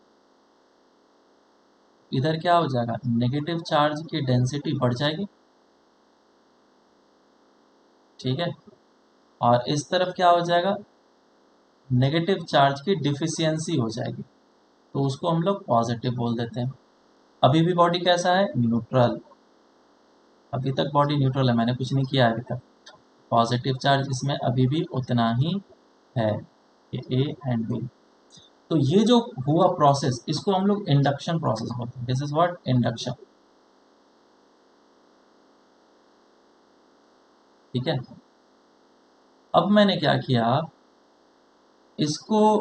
S1: इधर क्या हो जाएगा, नेगेटिव चार्ज की डेंसिटी बढ़ जाएगी। ठीक है, और इस तरफ क्या हो जाएगा, नेगेटिव चार्ज की डिफिशियंसी हो जाएगी, तो उसको हम लोग पॉजिटिव बोल देते हैं। अभी भी बॉडी कैसा है, न्यूट्रल। अभी तक बॉडी न्यूट्रल है, मैंने कुछ नहीं किया अभी तक। पॉजिटिव चार्ज इसमें अभी भी उतना ही है, ये ए एंड बी। तो ये जो हुआ प्रोसेस, इसको हम लोग इंडक्शन प्रोसेस बोलते हैं। This is what, induction. ठीक है, अब मैंने क्या किया, इसको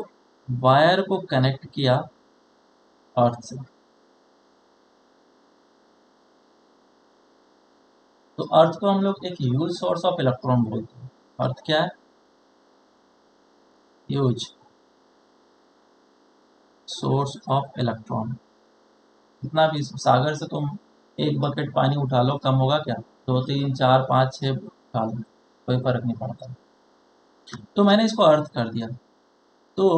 S1: वायर को कनेक्ट किया अर्थ से। तो अर्थ को हम लोग एक ह्यूज सोर्स ऑफ इलेक्ट्रॉन बोलते हैं। अर्थ क्या है? Huge source of electron. इतना भी सागर से तुम एक बकेट पानी उठा लो, कम होगा क्या? 2 3 4 5 6 उठा लो, कोई फर्क नहीं पड़ता। तो मैंने इसको अर्थ कर दिया। तो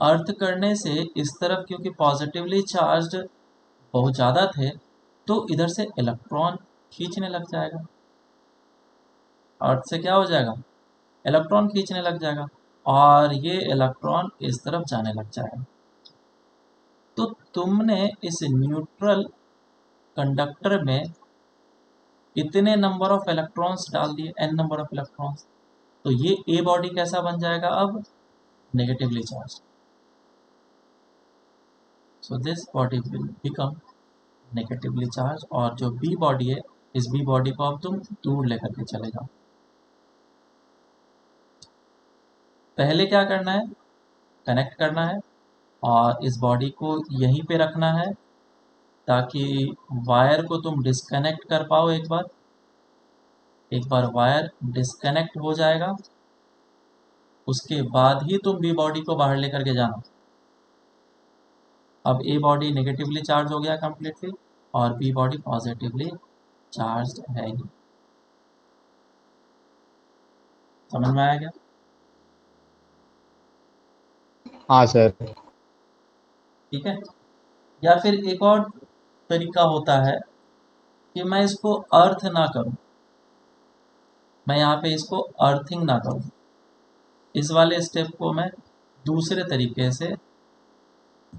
S1: अर्थ करने से इस तरफ क्योंकि पॉजिटिवली चार्ज्ड बहुत ज़्यादा थे, तो इधर से इलेक्ट्रॉन खींचने लग जाएगा। अर्थ से क्या हो जाएगा? इलेक्ट्रॉन खींचने लग जाएगा, और ये इलेक्ट्रॉन इस तरफ जाने लग जाएगा। तो तुमने इस न्यूट्रल कंडक्टर में इतने नंबर ऑफ इलेक्ट्रॉन्स डाल दिए, n नंबर ऑफ इलेक्ट्रॉन्स। तो ये ए बॉडी कैसा बन जाएगा अब? Negatively charge. So this body will become negatively charge. और जो बी बॉडी है, इस बी बॉडी को अब तुम दूर लेकर के चले जाओ। पहले क्या करना है? कनेक्ट करना है, और इस बॉडी को यहीं पे रखना है, ताकि वायर को तुम डिस्कनेक्ट कर पाओ। एक बार वायर डिस्कनेक्ट हो जाएगा, उसके बाद ही तुम बी बॉडी को बाहर लेकर के जाना। अब ए बॉडी नेगेटिवली चार्ज हो गया कंप्लीटली, और बी बॉडी पॉजिटिवली चार्ज है ही। समझ में आया क्या?
S2: हाँ सर।
S1: ठीक है। या फिर एक और तरीका होता है कि मैं इसको अर्थ ना करूं, मैं यहाँ पे इसको अर्थिंग ना करूं। इस वाले स्टेप को मैं दूसरे तरीके से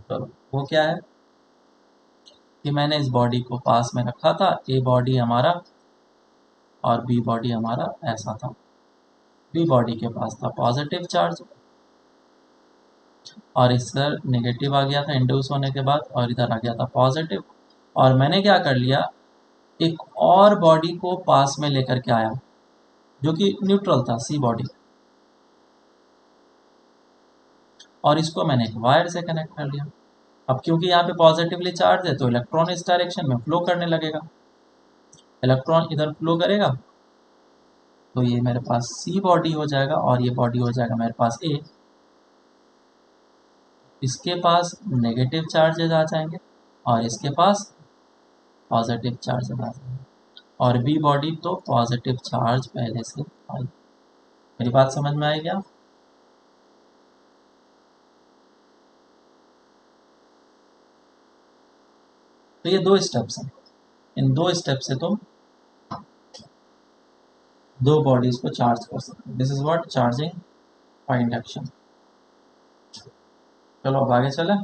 S1: करूं। वो क्या है कि मैंने इस बॉडी को पास में रखा था, ए बॉडी हमारा और बी बॉडी हमारा ऐसा था। बी बॉडी के पास था पॉजिटिव चार्ज, और इसका नेगेटिव आ गया था इंड्यूस होने के बाद, और इधर आ गया था पॉजिटिव। और मैंने क्या कर लिया, एक और बॉडी को पास में लेकर के आया जो कि न्यूट्रल था, सी बॉडी, और इसको मैंने एक वायर से कनेक्ट कर लिया। अब क्योंकि यहाँ पे पॉजिटिवली चार्ज है, तो इलेक्ट्रॉन इस डायरेक्शन में फ्लो करने लगेगा। इलेक्ट्रॉन इधर फ्लो करेगा, तो ये मेरे पास सी बॉडी हो जाएगा, और ये बॉडी हो जाएगा मेरे पास ए। इसके पास नेगेटिव चार्जेस आ जाएंगे, और इसके पास पॉजिटिव चार्जेस आ जाएंगे। और बी बॉडी तो पॉजिटिव चार्ज पहले से आई। मेरी बात समझ में आई क्या? तो ये 2 स्टेप्स हैं। इन 2 स्टेप से तुम 2 बॉडीज को चार्ज कर सकते हो। This is what charging by induction. चलो अब आगे चलें।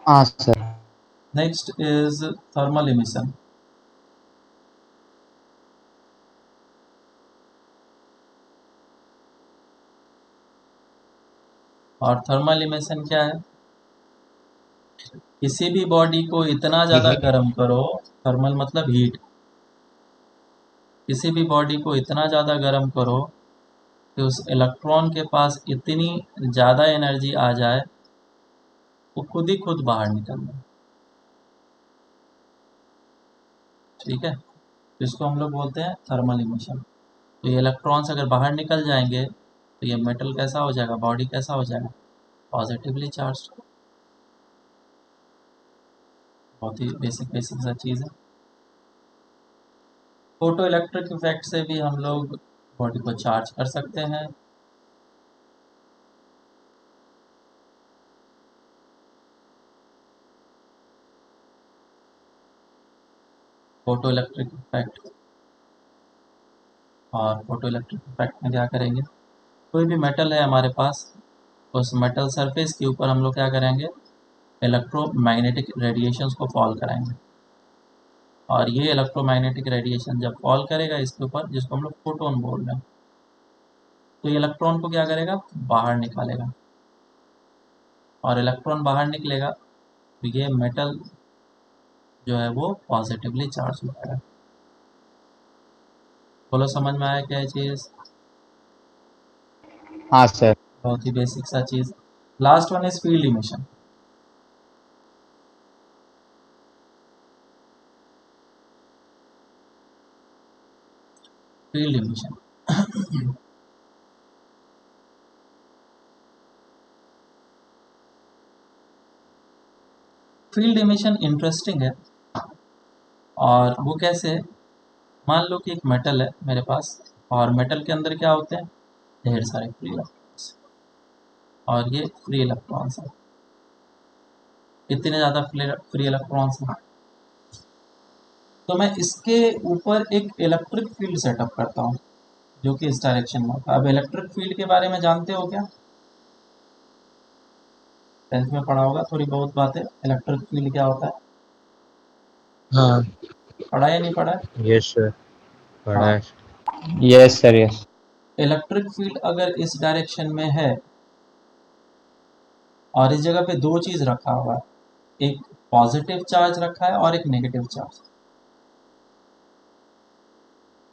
S2: हाँ sir.
S1: Next is thermal emission. और थर्मल इमिशन क्या है? किसी भी बॉडी को इतना ज़्यादा गर्म करो, थर्मल मतलब हीट, किसी भी बॉडी को इतना ज़्यादा गर्म करो कि उस इलेक्ट्रॉन के पास इतनी ज़्यादा एनर्जी आ जाए, वो खुद ही खुद बाहर निकल जाए। ठीक है, तो इसको हम लोग बोलते हैं थर्मल इमिशन। तो ये इलेक्ट्रॉन्स अगर बाहर निकल जाएंगे, तो ये मेटल कैसा हो जाएगा, बॉडी कैसा हो जाएगा? Positively charge. बहुत ही बेसिक सा चीज़ है। फोटो इलेक्ट्रिक इफेक्ट से भी हम लोग बॉडी को चार्ज कर सकते हैं। फोटो इलेक्ट्रिक इफेक्ट, और फोटो इलेक्ट्रिक इफेक्ट में क्या करेंगे, कोई भी मेटल है हमारे पास, उस मेटल सरफेस के ऊपर हम लोग क्या करेंगे, इलेक्ट्रोमैग्नेटिक रेडिएशंस को फॉल कराएंगे। और ये इलेक्ट्रोमैग्नेटिक रेडिएशन जब फॉल करेगा इसके ऊपर, जिसको हम लोग फोटोन बोल रहे हैं, तो ये इलेक्ट्रॉन को क्या करेगा, बाहर निकालेगा। और इलेक्ट्रॉन बाहर निकलेगा, तो ये मेटल जो है वो पॉजिटिवली चार्ज हो जाएगा। बोलो समझ में आया क्या चीज़?
S2: हाँ सर।
S1: बहुत ही बेसिक सा चीज़। Last one is field emission. Field emission. Field emission interesting है, और वो कैसे है? मान लो कि एक मेटल है मेरे पास, और मेटल के अंदर क्या होते हैं? ढेर सारे फ्री इलेक्ट्रॉन्स, और ये फ्री इलेक्ट्रॉन्स है। इतने ज़्यादा फ्री इलेक्ट्रॉन्स हैं, तो मैं इसके ऊपर एक इलेक्ट्रिक फील्ड सेटअप करता हूँ जो कि इस डायरेक्शन में होता है। अब इलेक्ट्रिक फील्ड के बारे में जानते हो क्या? 10th में पढ़ा होगा थोड़ी बहुत बातें, इलेक्ट्रिक फील्ड क्या होता है?
S3: हाँ।
S1: पढ़ा या नहीं पढ़ा है?
S3: यस सर, पढ़ा
S1: हाँ,
S3: है।
S2: Yes sir yes.
S1: Electric field अगर इस डायरेक्शन में है और इस जगह पे दो चीज रखा हुआ है, एक पॉजिटिव चार्ज रखा है और एक नेगेटिव चार्ज,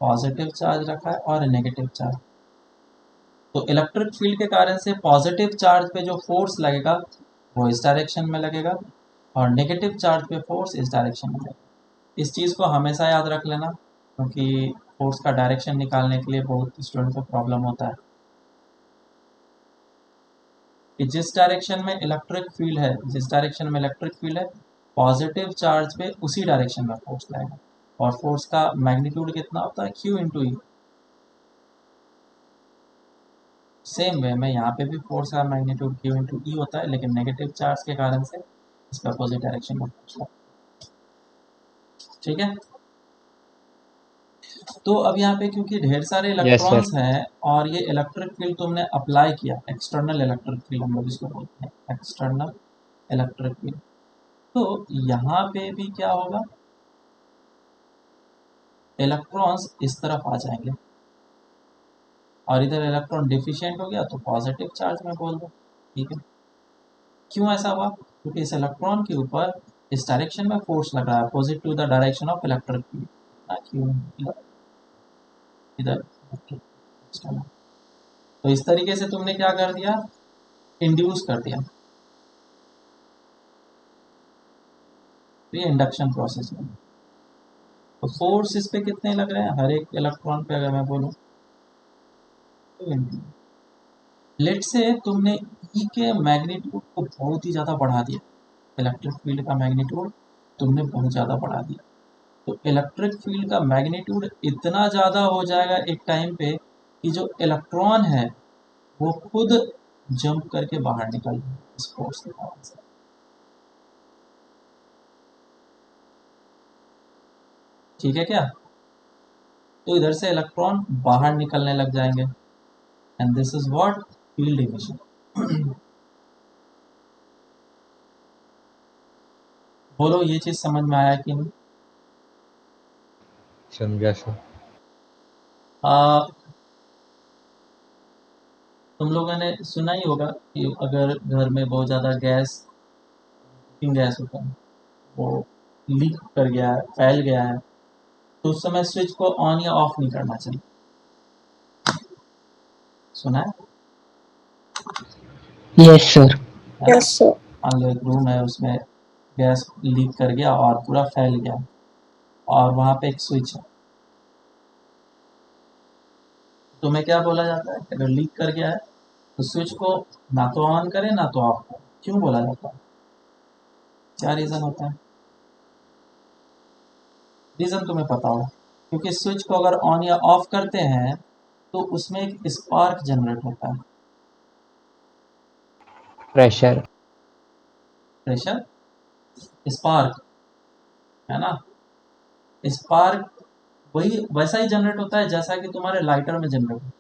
S1: पॉजिटिव चार्ज रखा है और नेगेटिव चार्ज, तो इलेक्ट्रिक फील्ड के कारण से पॉजिटिव चार्ज पे जो फोर्स लगेगा वो इस डायरेक्शन में लगेगा, और नेगेटिव चार्ज पे फोर्स इस डायरेक्शन में लगेगा। इस चीज़ को हमेशा याद रख लेना, क्योंकि फोर्स का डायरेक्शन निकालने के लिए बहुत स्टूडेंट को प्रॉब्लम होता है कि जिस डायरेक्शन में इलेक्ट्रिक फील्ड है, जिस डायरेक्शन में इलेक्ट्रिक फील्ड है, पॉजिटिव चार्ज पे उसी डायरेक्शन में फोर्स लगेगा, और फोर्स का मैग्नीट्यूड कितना होता है? Q इंटू ई। सेम वे में यहाँ पे भी फोर्स का मैग्नीट्यूड Q इंटू ई होता है, लेकिन नेगेटिव चार्ज के कारण से इसका अपोजिट डायरेक्शन में फोर्स लगता है। ठीक है, तो अब यहाँ पे क्योंकि ढेर सारे
S2: यस सर।
S1: इलेक्ट्रॉन्स हैं और ये इलेक्ट्रिक फील्ड तुमने अप्लाई किया, एक्सटर्नल इलेक्ट्रिक फील्ड हम लोग इसको बोलते हैं, एक्सटर्नल इलेक्ट्रिक फील्ड, तो यहाँ पे भी क्या होगा? इलेक्ट्रॉन्स इस तरफ आ जाएंगे, और इधर इलेक्ट्रॉन डिफिशिएंट हो गया तो पॉजिटिव चार्ज में बोल दो। ठीक है, क्यों ऐसा हुआ? क्योंकि इस इलेक्ट्रॉन के ऊपर इस डायरेक्शन में फोर्स लग रहा है, opposite to the direction of electric field. क्यों इधर इधर, तो इस तरीके से तुमने क्या कर दिया? इंड्यूस कर दिया। तो ये इंडक्शन प्रोसेस में, तो फोर्स इस पे कितने लग रहे हैं हर एक इलेक्ट्रॉन पे अगर मैं बोलूँ? लेट से तुमने ई के मैग्नीट्यूड को बहुत ही ज़्यादा बढ़ा दिया, इलेक्ट्रिक फील्ड का मैग्नीट्यूड तुमने बहुत ज़्यादा बढ़ा दिया, तो इलेक्ट्रिक फील्ड का मैग्नीट्यूड इतना ज़्यादा हो जाएगा एक टाइम पे कि जो इलेक्ट्रॉन है वो खुद जंप करके बाहर निकल जाए इस फोर्स के कारण से। ठीक है क्या? तो इधर से इलेक्ट्रॉन बाहर निकलने लग जाएंगे, and this is what? Field emission. बोलो ये चीज समझ में आया कि नहीं?
S3: समझा सर।
S1: आ, तुम लोगों ने सुना ही होगा कि अगर घर में बहुत ज़्यादा गैस, गैस होता है, वो लीक कर गया है, फैल गया है, तो उस समय स्विच को ऑन या ऑफ नहीं करना चाहिए। सुना
S2: यस सर।
S1: है ना? मान लो एक रूम है, उसमें गैस लीक कर गया और पूरा फैल गया, और वहाँ पे एक स्विच है, तो मैं क्या बोला जाता है? अगर लीक कर गया है तो स्विच को ना तो ऑन करें ना तो ऑफ करें। क्यों बोला जाता है? क्या रीज़न होता है? रीज़न तुम्हें पता होगा, क्योंकि स्विच को अगर ऑन या ऑफ करते हैं तो उसमें एक स्पार्क जनरेट होता है।
S2: प्रेशर।
S1: प्रेशर, स्पार्क, है ना? स्पार्क वही वैसा ही जनरेट होता है जैसा कि तुम्हारे लाइटर में जनरेट होता है,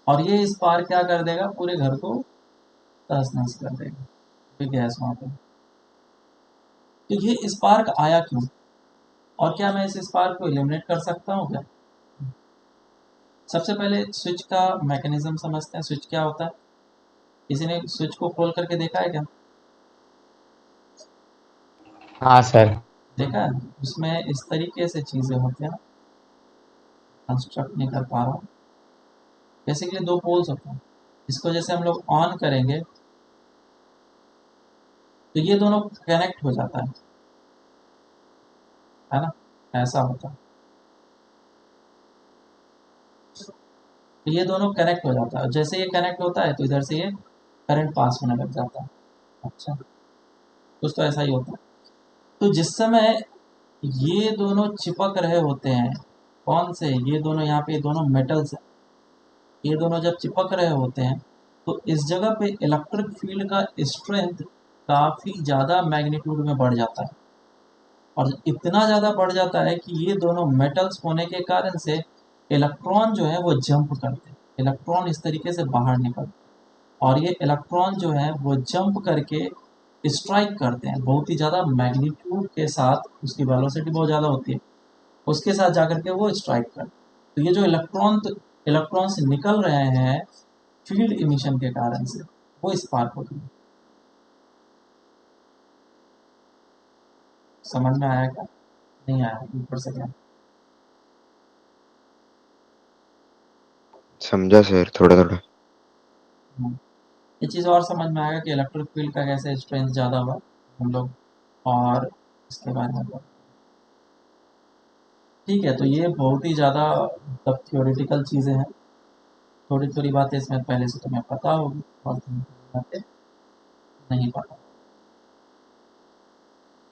S1: और ये स्पार्क क्या कर देगा? पूरे घर को तहस नहस कर देगा, कोई गैस वहाँ पे। तो ये स्पार्क आया क्यों, और क्या मैं इस स्पार्क को एलिमिनेट कर सकता हूँ क्या? सबसे पहले स्विच का मैकेनिज्म समझते हैं, स्विच क्या होता है। किसी ने स्विच को खोल करके देखा है क्या?
S2: हाँ सर।
S1: देखा है? उसमें इस तरीके से चीज़ें होती हैं ना, कंस्ट्रक्ट नहीं कर पा रहा हूँ। बेसिकली दो पोल्स होते हैं, इसको जैसे हम लोग ऑन करेंगे तो ये दोनों कनेक्ट हो जाता है ना? ऐसा होता है। तो ये दोनों कनेक्ट हो जाता है, जैसे ये कनेक्ट होता है तो इधर से ये करंट पास होने लग जाता है। अच्छा, कुछ तो ऐसा ही होता है। तो जिस समय ये दोनों चिपक रहे होते हैं, कौन से, ये दोनों यहाँ पे, ये दोनों मेटल्स हैं, ये दोनों जब चिपक रहे होते हैं तो इस जगह पे इलेक्ट्रिक फील्ड का स्ट्रेंथ काफ़ी ज़्यादा मैग्नीट्यूड में बढ़ जाता है, और इतना ज़्यादा बढ़ जाता है कि ये दोनों मेटल्स होने के कारण से इलेक्ट्रॉन जो है वो जंप करते हैं, इलेक्ट्रॉन इस तरीके से बाहर निकलते हैं, और ये इलेक्ट्रॉन जो है वो जंप करके स्ट्राइक करते हैं बहुत ही ज़्यादा मैग्नीट्यूड के साथ, उसकी वेलोसिटी बहुत ज़्यादा होती है, उसके साथ जाकर के वो स्ट्राइक करते हैं। तो ये जो इलेक्ट्रॉन्स निकल रहे हैं फील्ड इमिशन के कारण से, वो स्पार्क होती है। समझ में आया क्या? नहीं आया? ऊपर से क्या?
S4: समझा सर, थोड़ा थोड़ा।
S1: ये चीज़ और समझ में आएगा कि इलेक्ट्रिक फील्ड का कैसे स्ट्रेंथ ज़्यादा हुआ हम लोग, और इसके बारे में बात। ठीक है, तो ये बहुत ही ज़्यादा मतलब थियोरिटिकल चीज़ें हैं, थोड़ी थोड़ी बातें इसमें पहले से तुम्हें पता होगी और तुम्हें बातें नहीं पता।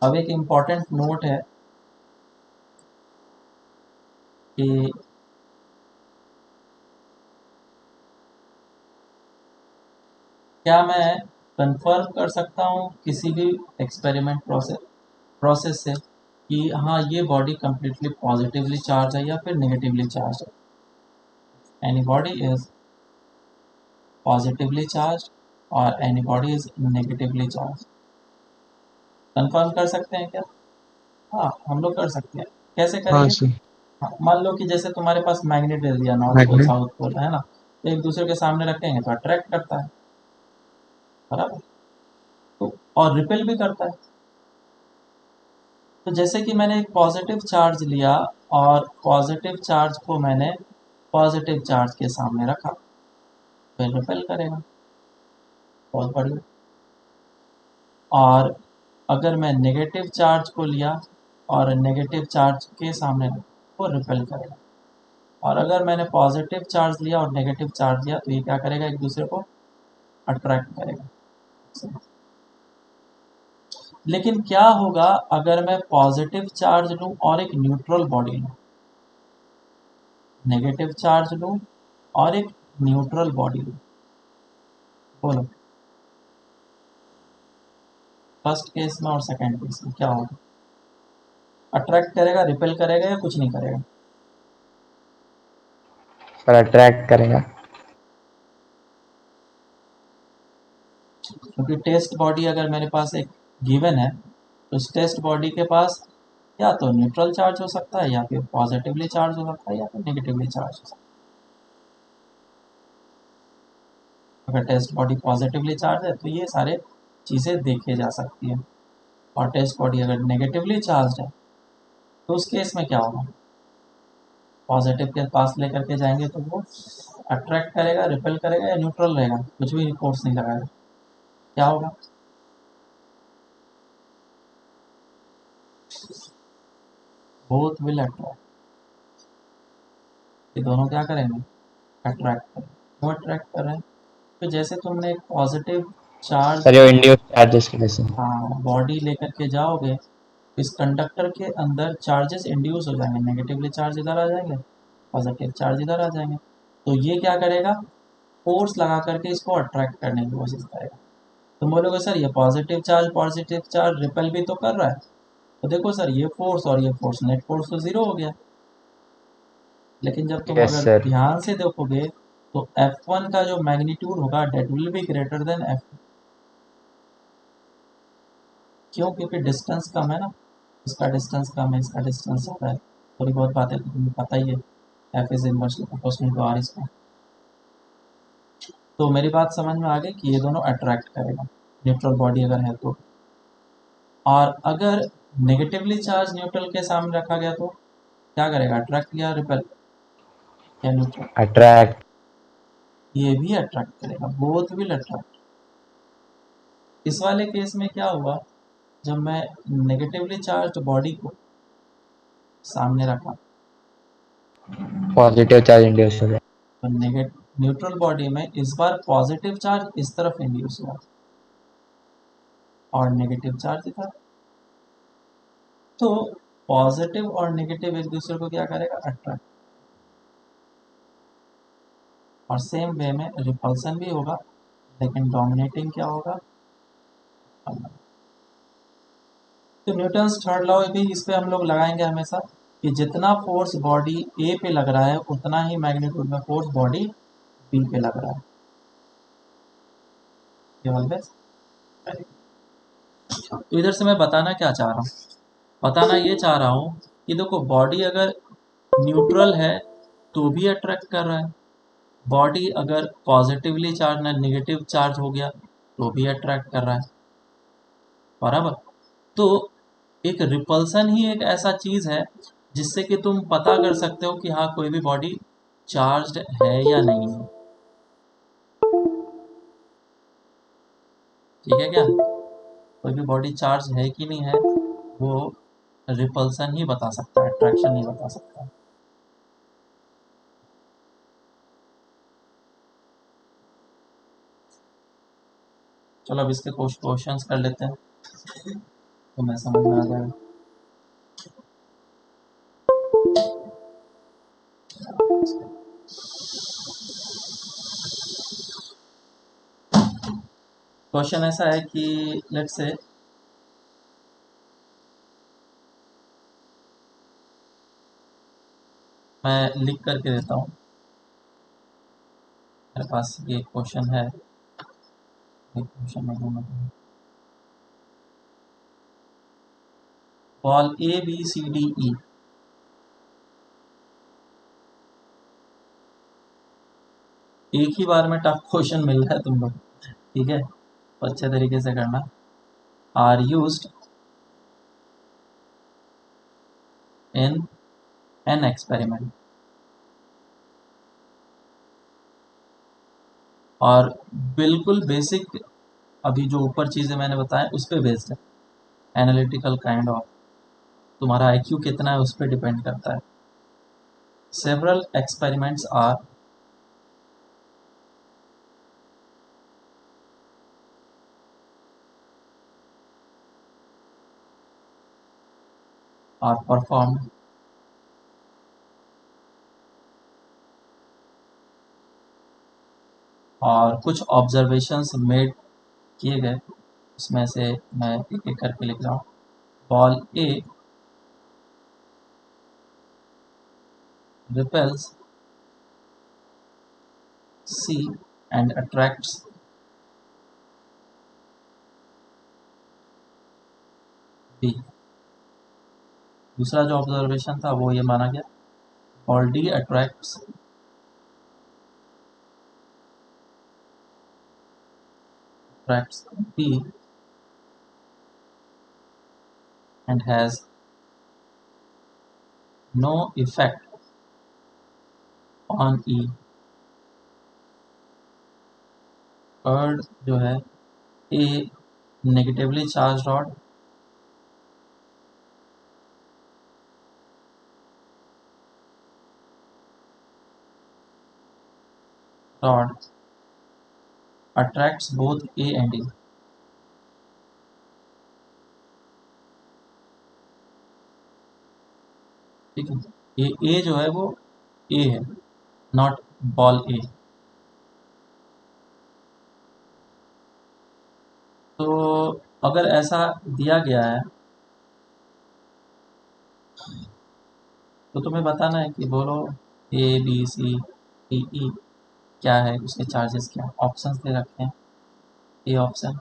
S1: अब एक इम्पॉर्टेंट नोट है कि क्या मैं कंफर्म कर सकता हूँ किसी भी एक्सपेरिमेंट प्रोसेस से कि हाँ ये बॉडी कम्प्लीटली पॉजिटिवली चार्ज है या फिर नेगेटिवली चार्ज है? Any body is positively charge और any body is negatively charge, confirm कर सकते हैं क्या? हाँ, हम लोग कर सकते हैं। कैसे
S3: हाँ
S1: करेंगे?
S3: सर।
S1: हाँ, मान लो कि जैसे तुम्हारे पास मैग्नेट दे दिया, north pole
S3: magnet.
S1: South pole है ना, तो एक दूसरे के सामने रखेंगे तो अट्रैक्ट करता है, बराबर, तो और रिपेल भी करता है। तो जैसे कि मैंने एक पॉजिटिव चार्ज लिया और पॉजिटिव चार्ज को मैंने पॉजिटिव चार्ज के सामने रखा, फिर रिपेल करेगा, बहुत बढ़िया। और अगर मैं नेगेटिव चार्ज को लिया और नेगेटिव चार्ज के सामने रखा, वो रिपेल करेगा। और अगर मैंने पॉजिटिव चार्ज लिया और नेगेटिव चार्ज लिया तो ये क्या करेगा, एक दूसरे को अट्रैक्ट करेगा। लेकिन क्या होगा अगर मैं पॉजिटिव चार्ज लूं और एक न्यूट्रल बॉडी लूं, नेगेटिव चार्ज लूं और एक न्यूट्रल बॉडी लूं? बोलो, फर्स्ट केस में और सेकंड केस में क्या होगा? अट्रैक्ट करेगा, रिपेल करेगा, या कुछ नहीं करेगा?
S2: पर अट्रैक्ट करेगा।
S1: क्योंकि टेस्ट बॉडी अगर मेरे पास एक गिवन है तो उस टेस्ट बॉडी के पास या तो न्यूट्रल चार्ज हो सकता है, या फिर पॉजिटिवली चार्ज हो सकता है, या फिर नेगेटिवली चार्ज हो सकता है। अगर टेस्ट बॉडी पॉजिटिवली चार्ज है तो ये सारे चीज़ें देखे जा सकती है, और टेस्ट बॉडी अगर नेगेटिवली चार्ज है तो उस केस में क्या होगा? पॉजिटिव के पास लेकर के जाएंगे तो वो अट्रैक्ट करेगा, रिपेल करेगा, या न्यूट्रल रहेगा, कुछ भी फोर्स नहीं लगाएगा, क्या होगा? बोथ विल अट्रैक्ट, ये दोनों क्या करेंगे? अट्रैक्ट करेंगे। क्यों अट्रैक्ट कर रहे हैं? तो जैसे तुमने एक पॉजिटिव चार्ज
S2: सर जो इंड्यूस चार्जेस की वजह से।
S1: बॉडी लेकर के जाओगे, इस कंडक्टर के अंदर चार्जेस इंड्यूस हो जाएंगे, नेगेटिवली चार्ज इधर आ जाएंगे, पॉजिटिव चार्ज इधर आ जाएंगे, तो ये क्या करेगा? फोर्स लगा करके इसको अट्रैक्ट करने की कोशिश करेगा। तुम बोलोगे सर ये पॉजिटिव चार्ज रिपेल भी तो कर रहा है, तो देखो सर ये फोर्स और ये फोर्स, नेट फोर्स तो जीरो हो गया। लेकिन जब तुम
S2: यस
S1: अगर
S2: सर।
S1: ध्यान से देखोगे तो F1 का जो मैग्नीट्यूड होगा that will be greater than F2। क्यों? क्योंकि डिस्टेंस कम है ना, इसका डिस्टेंस कम है, इसका डिस्टेंस ज़्यादा है। थोड़ी बहुत बातें तो तुम्हें पता ही है, F is inversely proportional to R square. तो मेरी बात समझ में आ गई कि ये दोनों अट्रैक्ट करेगा, न्यूट्रल बॉडी अगर है तो। और अगर नेगेटिवली चार्ज न्यूट्रल के सामने रखा गया तो क्या करेगा? अट्रैक्ट या रिपेल या न्यूट्रल?
S2: अट्रैक्ट।
S1: ये भी अट्रैक्ट करेगा, बोथ विल अट्रैक्ट। इस वाले केस में क्या हुआ, जब मैं नेगेटिवली चार्ज बॉडी को सामने रखा
S2: पॉजिटिव चार्ज इंड्यूस हो गया।
S1: तो न्यूट्रल बॉडी में इस बार पॉजिटिव चार्ज इस तरफ इंड्यूस हुआ और नेगेटिव चार्ज इधर। तो पॉजिटिव और नेगेटिव एक दूसरे को क्या करेगा, अट्रैक्ट। और सेम वे में रिपल्सन भी होगा, लेकिन डोमिनेटिंग क्या होगा, तो न्यूटन्स थर्ड लॉ भी इस पे हम लोग लगाएंगे हमेशा कि जितना फोर्स बॉडी ए पे लग रहा है उतना ही मैग्नीट्यूड में फोर्स बॉडी बी पे लग रहा है। तो इधर से मैं बताना क्या चाह रहा हूँ, बताना ये चाह रहा हूँ कि देखो बॉडी अगर न्यूट्रल है तो भी अट्रैक्ट कर रहा है, बॉडी अगर पॉजिटिवली चार्ज ना नेगेटिव चार्ज हो गया तो भी अट्रैक्ट कर रहा है, बराबर। तो एक रिपल्सन ही एक ऐसा चीज है जिससे कि तुम पता कर सकते हो कि हाँ कोई भी बॉडी चार्ज्ड है या नहीं है, ठीक है क्या। कोई भी बॉडी चार्ज है कि नहीं है वो रिपल्सन ही बता सकता है, अट्रैक्शन नहीं बता सकता। चलो अब इसके कुछ क्वेश्चंस कर लेते हैं तो मैं समझ में आ जाएगा। क्वेश्चन ऐसा है कि लेट्स से मैं लिख करके देता हूँ, मेरे पास ये क्वेश्चन है, एक क्वेश्चन में ball A B C D E, एक ही बार में टफ क्वेश्चन मिल रहा है तुम लोग, ठीक है, तो अच्छे तरीके से करना। Are used in an experiment, और बिल्कुल बेसिक अभी जो ऊपर चीज़ें मैंने बताया उस पर बेस्ड है, एनालिटिकल काइंड ऑफ, तुम्हारा आईक्यू कितना है उस पर डिपेंड करता है। सेवरल एक्सपेरिमेंट्स आर परफॉर्म्ड और कुछ ऑब्जर्वेशंस मेड किए गए, उसमें से मैं एक एक करके लिख रहा हूँ। Ball A repels C and attracts B। दूसरा जो ऑब्जर्वेशन था वो ये माना गया, ball D attracts B and has no effect on E। Third जो है A negatively charge rod attracts both A and E। ठीक है, ये A जो है वो A है, नॉट बॉल A। तो अगर ऐसा दिया गया है तो तुम्हें बताना है कि बोलो ए बी सी डी ई क्या है, उसके चार्जेस क्या, ऑप्शंस दे रखे हैं। A option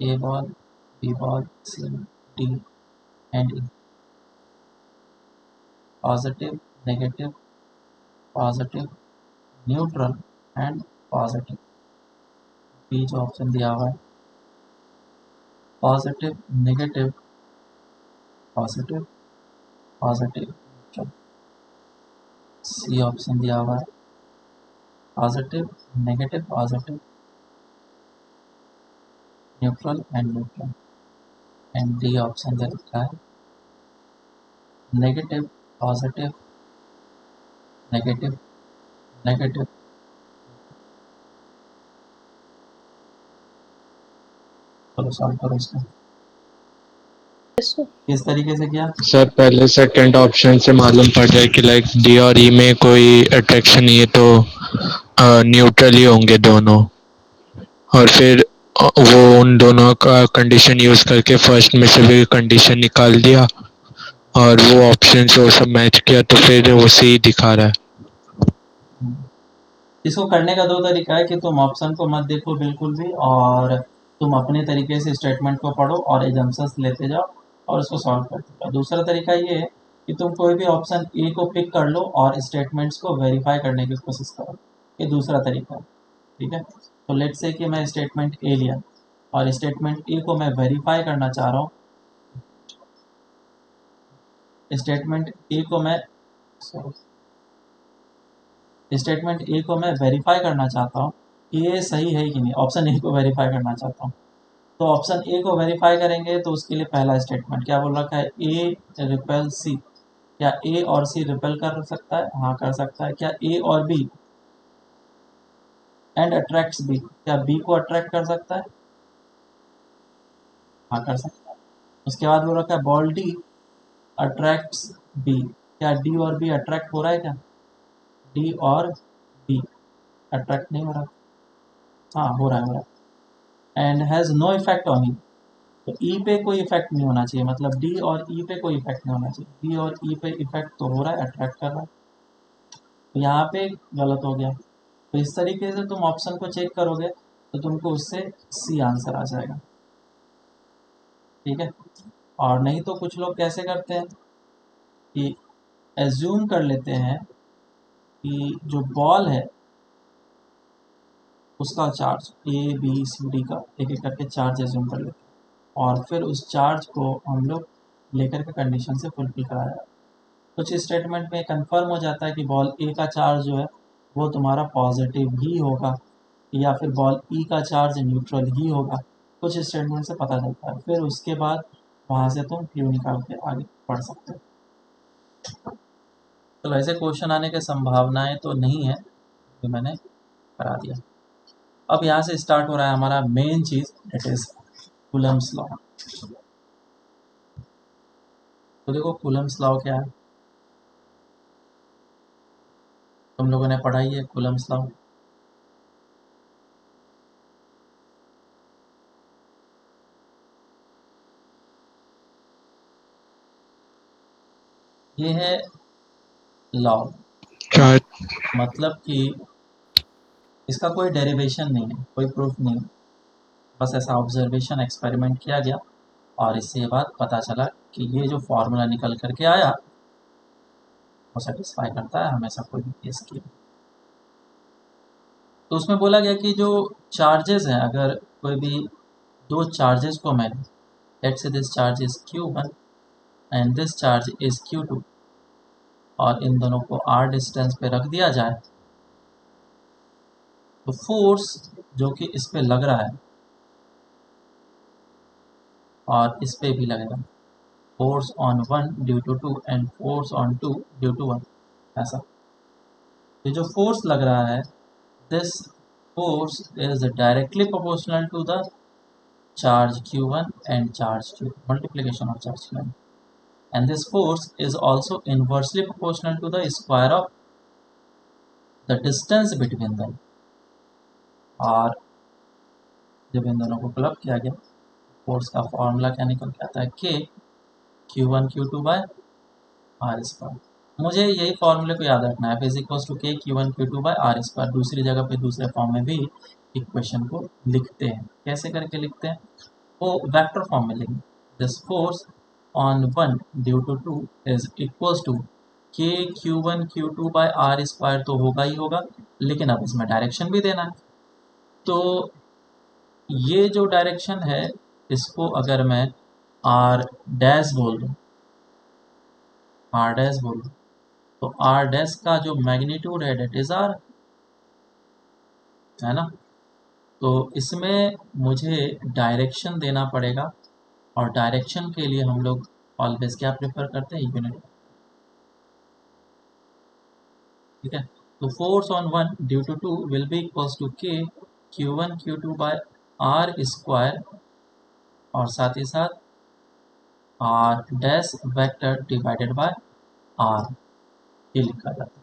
S1: A ball, B ball, C D and E, positive, negative, positive, neutral and positive. B जो ऑप्शन दिया हुआ है positive, negative, positive, positive, neutral. C option दिया हुआ है positive, negative, positive, neutral and neutral. And D option दे रखा है नेगेटिव, पॉजिटिव, नेगेटिव, नेगेटिव। चलो सॉल्व करो इसको। किस तरीके से किया?
S3: सर पहले सेकंड ऑप्शन से मालूम पड़ जाए कि लाइक डी और ई में कोई अट्रैक्शन नहीं है तो न्यूट्रल ही होंगे दोनों, और फिर वो उन दोनों का कंडीशन यूज करके फर्स्ट में से भी कंडीशन निकाल दिया और वो ऑप्शन से वो सब मैच किया तो फिर वो सी दिखा रहा है।
S1: इसको करने का दो तरीका है कि तुम ऑप्शन को मत देखो बिल्कुल भी, और तुम अपने तरीके से स्टेटमेंट को पढ़ो और एजम्पशंस लेते जाओ और उसको सॉल्व करते जाओ। दूसरा तरीका ये है कि तुम कोई भी ऑप्शन ए को पिक कर लो और स्टेटमेंट्स को वेरीफाई करने की कोशिश करो। ये दूसरा तरीका है, ठीक है। तो लेट्स से कि मैं स्टेटमेंट ए लिया और स्टेटमेंट ए को मैं वेरीफाई करना चाह रहा हूँ। स्टेटमेंट ए को मैं स्टेटमेंट ए को मैं वेरीफाई करना चाहता हूँ कि ये सही है कि नहीं। ऑप्शन ए को वेरीफाई करना चाहता हूँ, तो ऑप्शन ए को वेरीफाई करेंगे तो उसके लिए पहला स्टेटमेंट क्या बोल रखा है? ए रिपेल सी। क्या ए और सी रिपेल कर सकता है? हाँ कर सकता है। क्या ए और बी एंड अट्रैक्ट्स बी, क्या बी को अट्रैक्ट कर सकता है? हाँ कर सकता है। उसके बाद बोल रखा है बॉल डी अट्रैक्ट्स बी, क्या डी और बी अट्रैक्ट हो रहा है? क्या डी और बी अट्रैक्ट नहीं हो रहा? हाँ हो रहा है, हो रहा है। And has no effect on E, तो ई पे कोई इफेक्ट नहीं होना चाहिए, मतलब डी और ई पे कोई इफेक्ट नहीं होना चाहिए। डी और ई पे इफेक्ट तो हो रहा है, अट्रैक्ट कर रहा है, तो यहाँ पे गलत हो गया। तो इस तरीके से तुम ऑप्शन को चेक करोगे तो तुमको उससे सी आंसर आ जाएगा, ठीक है। और नहीं तो कुछ लोग कैसे करते हैं कि एज्यूम कर लेते हैं कि जो बॉल है उसका charge A B C D का एक एक करके चार्ज एज्यूम कर लेते हैं और फिर उस चार्ज को हम लोग लेकर के कंडीशन से फुलफिल कराया। कुछ स्टेटमेंट में कंफर्म हो जाता है कि बॉल ए का चार्ज जो है वो तुम्हारा पॉजिटिव ही होगा या फिर बॉल ई का चार्ज न्यूट्रल ही होगा। कुछ स्टेटमेंट से पता चलता है, फिर उसके बाद वहाँ से तुम क्यू निकाल के आगे बढ़ सकते हो। तो ऐसे क्वेश्चन आने की संभावनाएं तो नहीं है, जो मैंने करा दिया। अब यहाँ से स्टार्ट हो रहा है हमारा मेन चीज, इट इज कूलम्स लॉ। तो देखो कूलम्स लॉ क्या है, तुम लोगों ने पढ़ाई है कूलम्स लॉ। ये है लॉ,
S3: क्या?
S1: मतलब कि इसका कोई डेरिवेशन नहीं है, कोई प्रूफ नहीं है, बस ऐसा ऑब्जर्वेशन एक्सपेरिमेंट किया गया और इससे ये बात पता चला कि ये जो फॉर्मूला निकल करके आया वो सेटिस्फाई करता है हमेशा कोई भी केस की। तो उसमें बोला गया कि जो चार्जेस हैं, अगर कोई भी दो चार्जेस को मैं, let's say this charge is Q1 and this charge is Q2, और इन दोनों को r डिस्टेंस पे रख दिया जाए तो फोर्स जो कि इस पे लग रहा है और इस पे भी लगेगा, force on 1 due to 2 and force on 2 due to 1, ऐसा। ये जो फोर्स लग रहा है, this force is directly proportional to the charge Q1 and charge Q, multiplication of charge Q1, and this force is also inversely proportional to the square of the distance between them। और जब इन दोनों को club किया गया, force का formula क्या निकल के आता है? K Q1 Q2 by R square. मुझे यही फॉर्मूले को याद रखना है, फिजिकल्स टू K Q1 Q2 by R square. दूसरी जगह पे दूसरे फॉर्म में भी इक्वेशन को लिखते हैं, कैसे करके लिखते हैं? वो वेक्टर फॉर्म में लिखेंगे, this force on 1 due to 2 is equals to K Q1 Q2 by R square, तो होगा ही होगा, लेकिन अब इसमें डायरेक्शन भी देना है। तो ये जो डायरेक्शन है इसको अगर मैं आर डैश बोल दूँ, आर डैश बोल दूँ, तो आर डैश का जो मैग्नीट्यूड है डेट इज आर, है ना। तो इसमें मुझे डायरेक्शन देना पड़ेगा और डायरेक्शन के लिए हम लोग ऑलवेज क्या प्रेफर करते हैं? यूनिट, ठीक है। तो force on 1 due to 2 will be equals to k q1 q2 by r square और साथ ही साथ r dash vector divided by r ये लिखा जाता है,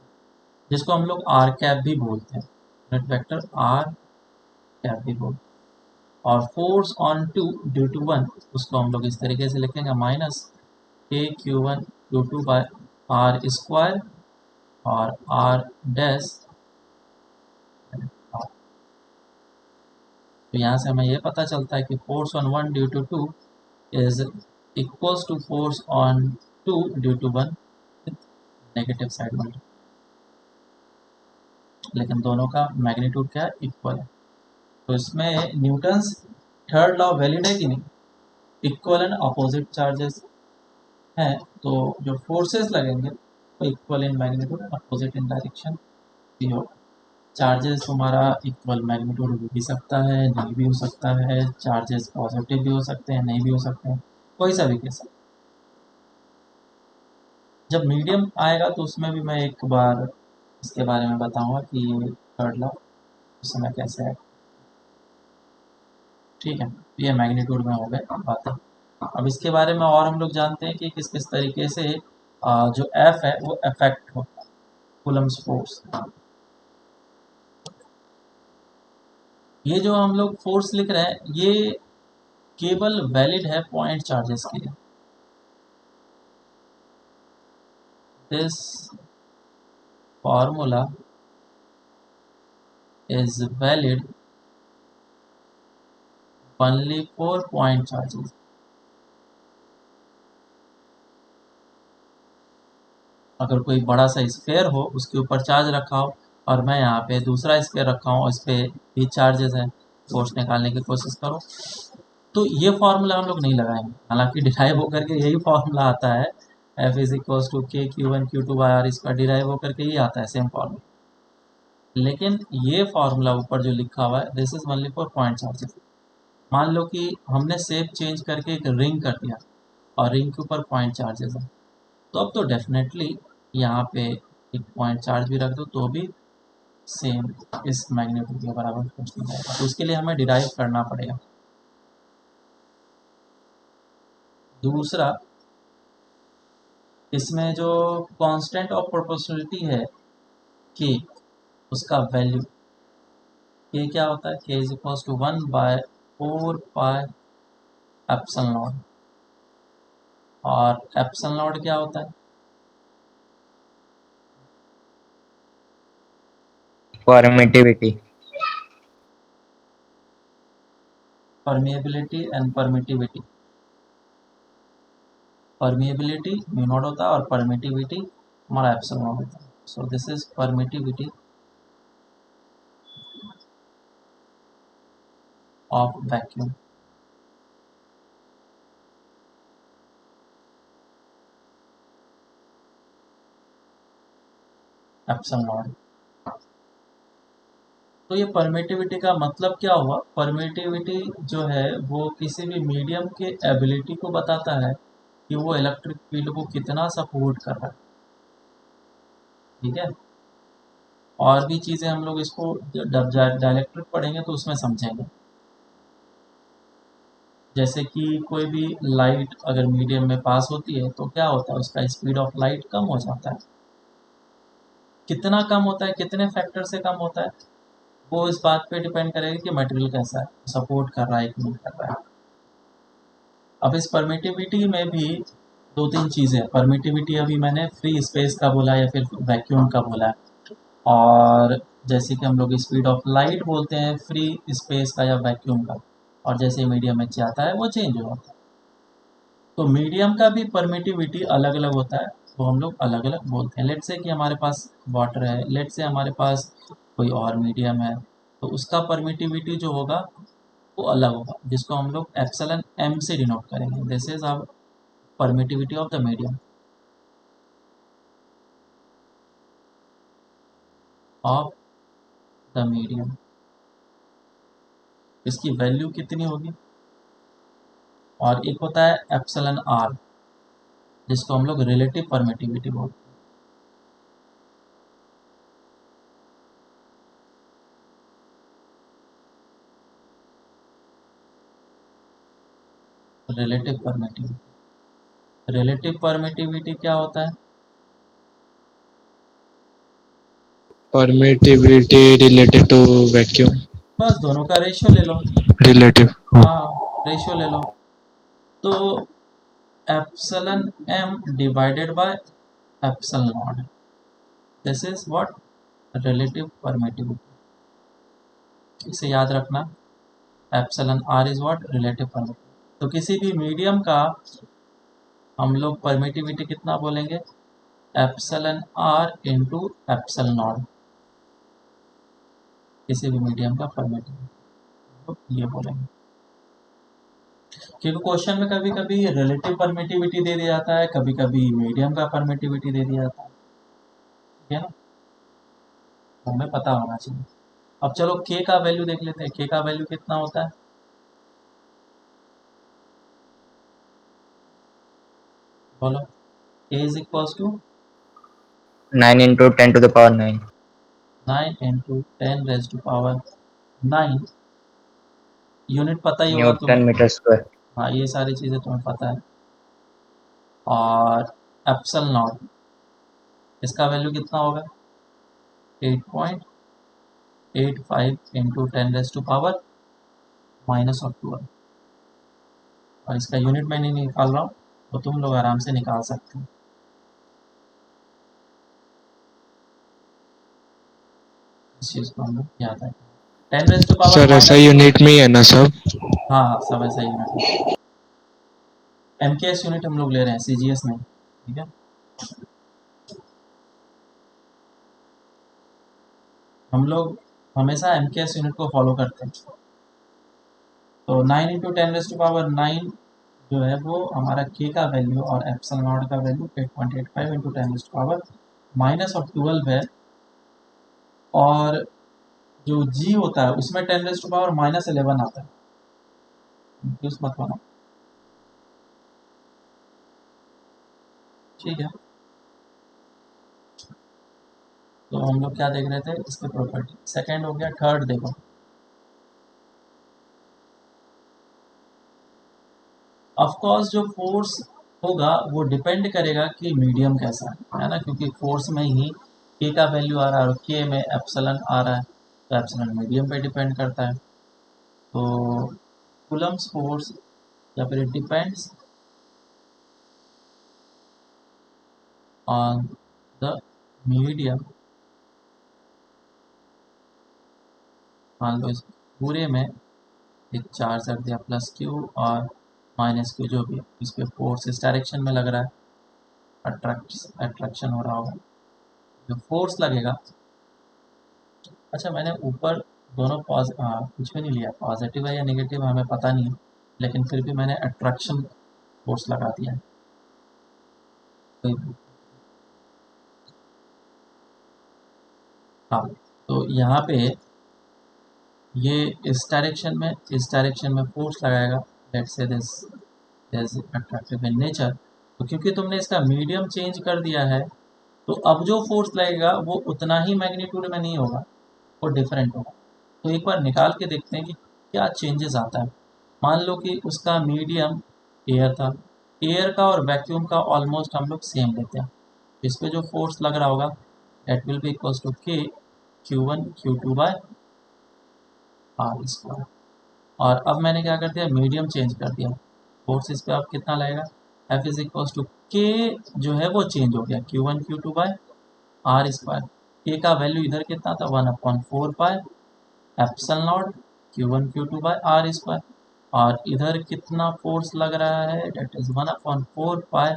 S1: जिसको हम लोग r कैप भी बोलते हैं, यूनिट वेक्टर r कैप भी बोलते हैं। और फोर्स ऑन 2 ड्यू टू 1 उसको हम लोग इस तरीके से लिखेंगे minus k q1 q2 by r square और r डैश। तो यहाँ से हमें ये पता चलता है कि force on 1 due to 2 is equals to force on 2 due to 1 negative side में, लेकिन दोनों का मैग्नीट्यूड क्या है, इक्वल है। तो इसमें न्यूटन्स थर्ड लॉ वैलिड है कि नहीं, इक्वल एंड अपोजिट चार्जेस हैं तो जो फोर्सेस लगेंगे वो equal in magnitude opposite in direction भी होगा। चार्जेस हमारा इक्वल मैग्नीट्यूड हो भी सकता है, नहीं भी हो सकता है, चार्जेस पॉजिटिव भी हो सकते हैं, नहीं भी हो सकते हैं, कोई सा भी केस है। जब मीडियम आएगा तो उसमें भी मैं एक बार इसके बारे में बताऊंगा कि ये थर्ड लॉ उस समय कैसे है। ठीक है, ये मैग्नीट्यूड में हो गए बातें। अब इसके बारे में और हम लोग जानते हैं कि किस किस तरीके से जो एफ है वो अफेक्ट होता है, कूलम्स फोर्स। ये जो हम लोग फोर्स लिख रहे हैं ये केवल वैलिड है पॉइंट चार्जेस के लिए। This formula is valid only for point charges. अगर कोई बड़ा सा स्फेयर हो, उसके ऊपर चार्ज रखा हो और मैं यहाँ पे दूसरा स्फेयर रखा हूँ, इस पे भी चार्जेस हैं, फोर्स निकालने की कोशिश करो, तो ये फॉर्मूला हम लोग नहीं लगाएंगे। हालांकि डिराइव होकर के यही फॉर्मूला आता है, एफ इज इक्वल्स टू के Q1 Q2 बाय आर, इसका डिराइव होकर के ही आता है सेम फॉर्मूला। लेकिन ये फॉर्मूला ऊपर जो लिखा हुआ है this is only for point charges. मान लो कि हमने शेप चेंज करके एक रिंग कर दिया और रिंग के ऊपर पॉइंट चार्जेस है, तो अब तो डेफिनेटली यहाँ पे एक पॉइंट चार्ज भी रख दो तो भी सेम इस मैग्नीट्यूड के बराबर फोर्स नहीं आएगा। तो उसके लिए हमें डिराइव करना पड़ेगा। दूसरा, इसमें जो कांस्टेंट ऑफ प्रोपोर्शनलिटी है के, उसका वैल्यू के क्या होता है, K is equals to 1 by 4 pi epsilon naught. और एप्सिलॉन नॉट क्या होता है,
S2: permittivity.
S1: Permeability and permittivity. Permeability mu naught होता है और परमिटिविटी हमारा एप्सिलॉन नॉट होता है। So this is permittivity of vacuum. Epsilon naught. तो ये परमिटिविटी का मतलब क्या हुआ, परमिटिविटी जो है वो किसी भी मीडियम के एबिलिटी को बताता है कि वो इलेक्ट्रिक फील्ड को कितना सपोर्ट कर रहा है। ठीक है, और भी चीज़ें हम लोग इसको जब डायलेक्ट्रिक पढ़ेंगे तो उसमें समझेंगे। जैसे कि कोई भी लाइट अगर मीडियम में पास होती है तो क्या होता है, उसका स्पीड ऑफ लाइट कम हो जाता है। कितना कम होता है, कितने फैक्टर से कम होता है, वो इस बात पे डिपेंड करेगा कि मटेरियल कैसा है, सपोर्ट कर रहा है कि नहीं कर रहा है। अब इस परमिटिविटी में भी दो तीन चीज़ें, परमिटिविटी अभी मैंने फ्री स्पेस का बोला या फिर वैक्यूम का बोला है, और जैसे कि हम लोग स्पीड ऑफ लाइट बोलते हैं फ्री स्पेस का या वैक्यूम का, और जैसे मीडियम में जाता है वो चेंज हो जाता है। तो मीडियम का भी परमिटिविटी अलग अलग होता है, वो हम लोग अलग अलग बोलते हैं। लेट से कि हमारे पास वाटर है, लेट से हमारे पास कोई और मीडियम है, तो उसका परमिटिविटी जो होगा वो अलग होगा, जिसको हम लोग एप्सिलॉन एम से डिनोट करेंगे। This is our permittivity of the medium of the medium. इसकी वैल्यू कितनी होगी, और एक होता है एप्सिलॉन आर जिसको हम लोग रिलेटिव परमिटिविटी बोलते हैं। Relative permittivity. रिलेटिव परमिटिविटी क्या होता है?
S3: Permittivity related to vacuum.
S1: बस दोनों का रेशियो ले लो।
S3: रिलेटिव।
S1: हाँ, रेशियो ले लो। तो epsilon M divided by epsilon naught, this is what? Relative permittivity. इसे याद रखना, epsilon R is what? Relative permittivity. तो किसी भी मीडियम का हम लोग परमिटिविटी कितना बोलेंगे? Epsilon R into epsilon naught. किसी भी मीडियम का परमिटिविटी तो ये बोलेंगे, क्योंकि क्वेश्चन में कभी कभी रिलेटिव परमिटिविटी दे दिया जाता है, कभी कभी मीडियम का परमिटिविटी दे दिया जाता है, ठीक है ना? तो हमें पता होना चाहिए। अब चलो k का वैल्यू देख लेते हैं। k का वैल्यू कितना होता है? बोलो। a is equals to
S2: 9 into 10 to the power 9.
S1: 9 into 10⁻⁹ unit पता ही होगा तुम्हें।
S2: Newton meter square.
S1: हाँ, ये सारी चीज़ें तुम्हें पता है। और एप्सल नॉट, इसका वैल्यू कितना होगा? 8.85 इंटू 10⁻⁻⁻12। और इसका यूनिट मैं नहीं निकाल रहा हूँ, तो तुम लोग आराम से निकाल सकते हो। इस चीज़ को हम लोग याद है। 10⁻⁻⁻।
S3: सर ऐसा यूनिट में ही है ना सब?
S1: हाँ हाँ, सब ऐसा यूनिट है। MKS यूनिट हम लोग ले रहे हैं, CGS नहीं, ठीक है? हम लोग हमेशा MKS यूनिट को फॉलो करते हैं। तो 9 इंटू 10⁻⁹ जो है वो हमारा k का वैल्यू और एप्सिलॉन नॉट का वैल्यू 8.85 इंटू 10⁻⁻12 है। और जो g होता है उसमें 10⁻⁻11 आता है, कंफ्यूज मत होना, ठीक है? तो हम लोग क्या देख रहे थे? इसके प्रॉपर्टी। सेकंड हो गया, थर्ड देखो। ऑफ कोर्स जो फोर्स होगा वो डिपेंड करेगा कि मीडियम कैसा है ना? क्योंकि फोर्स में ही k का वैल्यू आ रहा है और k में एप्सिलॉन आ रहा है, तो एप्सिलॉन मीडियम पे डिपेंड करता है। तो कूलम्स फोर्स या फिर it depends on the medium. मान लो इस पूरे में एक चार्ज रख दिया, प्लस क्यू और माइनस क्यू, जो भी इस पे फोर्स इस डायरेक्शन में लग रहा है, अट्रैक्शन हो रहा होगा, जो फोर्स लगेगा। अच्छा, मैंने ऊपर दोनों कुछ भी नहीं लिया, पॉजिटिव है या नेगेटिव हमें पता नहीं है, लेकिन फिर भी मैंने अट्रैक्शन फोर्स लगा दिया है। हाँ, तो यहाँ पे ये इस डायरेक्शन में फोर्स लगाएगा। Let's say this is attractive in nature. तो क्योंकि तुमने इसका मीडियम चेंज कर दिया है, तो अब जो फोर्स लगेगा वो उतना ही मैग्नीट्यूड में नहीं होगा, वो डिफरेंट होगा। तो एक बार निकाल के देखते हैं कि क्या चेंजेस आता है। मान लो कि उसका मीडियम एयर था, एयर का और वैक्यूम का ऑलमोस्ट हम लोग सेम लेते हैं। इस पे जो फोर्स लग रहा होगा that will be equals to k Q1 Q2 by R square. और अब मैंने क्या कर दिया? मीडियम चेंज कर दिया। फोर्स इस पे अब कितना लगेगा? F is equals to k, जो है वो चेंज हो गया, Q1 Q2 by R square. k का वैल्यू इधर कितना था? 1/4 pi epsilon naught Q1 Q2 by R square. और इधर कितना फोर्स लग रहा है? That is 1/4 pi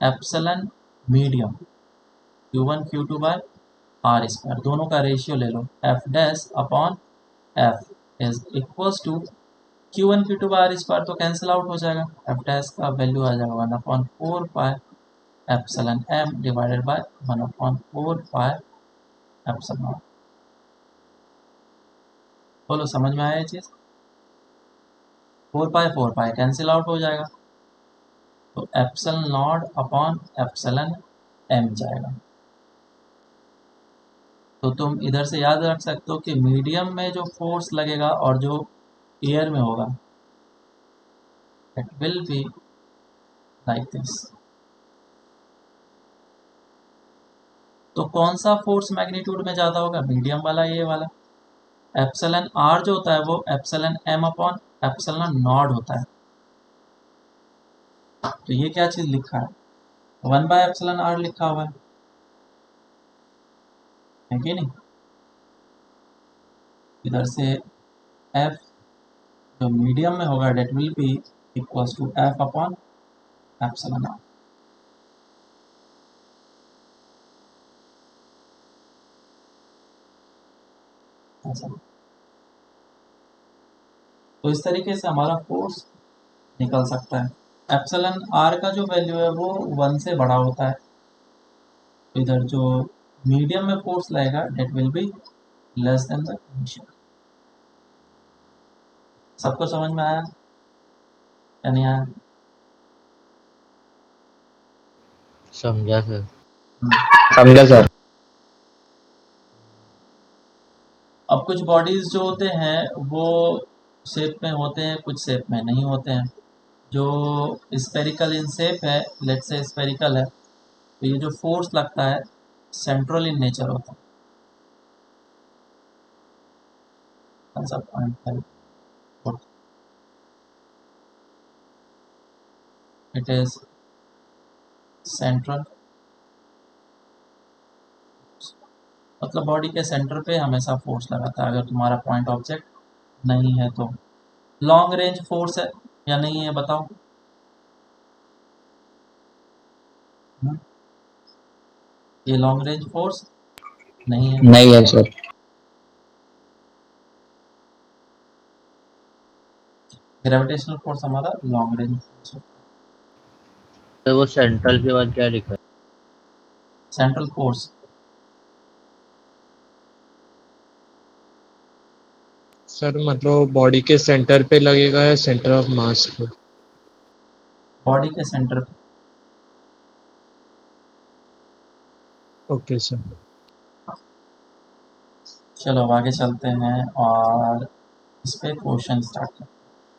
S1: epsilon medium Q1 Q2 by R square. दोनों का रेशियो ले लो, F dash upon F is equals to Q1 Q2 by R square, तो कैंसिल आउट हो जाएगा। F डैश का वैल्यू आ जाएगा 1/4 pi epsilon m divided by 1/4 pi epsilon not. बोलो, समझ में आया ये चीज़? 4 पाई कैंसिल आउट हो जाएगा, तो epsilon not upon epsilon m जाएगा। तो तुम इधर से याद रख सकते हो कि मीडियम में जो फोर्स लगेगा और जो एयर में होगा it will be like this. तो कौन सा फोर्स मैग्नीट्यूड में ज़्यादा होगा? मीडियम वाला, ये वाला। एप्सिलन आर जो होता है वो epsilon M upon epsilon naught होता है। तो ये क्या चीज़ लिखा है? 1/एप्सिलन आर लिखा हुआ है कि नहीं? इधर से एफ जो मीडियम में होगा that will be equals to F upon epsilon R. तो इस तरीके से हमारा फोर्स निकल सकता है। एप्सिलन आर का जो वैल्यू है वो 1 से बड़ा होता है। तो इधर जो मीडियम में फोर्स लगेगा that will be less than the initial. सबको समझ में आया या नहीं आया?
S2: समझा सर। समझा सर।
S1: अब कुछ बॉडीज जो होते हैं वो शेप में होते हैं, कुछ शेप में नहीं होते हैं। जो स्पेरिकल इन शेप है, लेट्स से स्पेरिकल है, तो ये जो फोर्स लगता है सेंट्रल इन नेचर होता है। इट इज सेंट्रल, मतलब बॉडी के सेंटर पे हमेशा फोर्स लगाता है अगर तुम्हारा पॉइंट ऑब्जेक्ट नहीं है तो। लॉन्ग रेंज फोर्स है या नहीं है बताओ? ये लॉन्ग रेंज फोर्स नहीं है।
S2: नहीं है सर।
S1: ग्रेविटेशनल फोर्स हमारा लॉन्ग रेंज फोर्स है।
S2: तो वो सेंट्रल के बाद क्या लिखा है?
S1: सेंट्रल फोर्स
S3: सर मतलब बॉडी के सेंटर पे लगेगा या सेंटर ऑफ मास पे?
S1: बॉडी के सेंटर पे।
S3: Okay sir.
S1: चलो अब आगे चलते हैं और इस पे क्वेश्चन स्टार्ट करते हैं।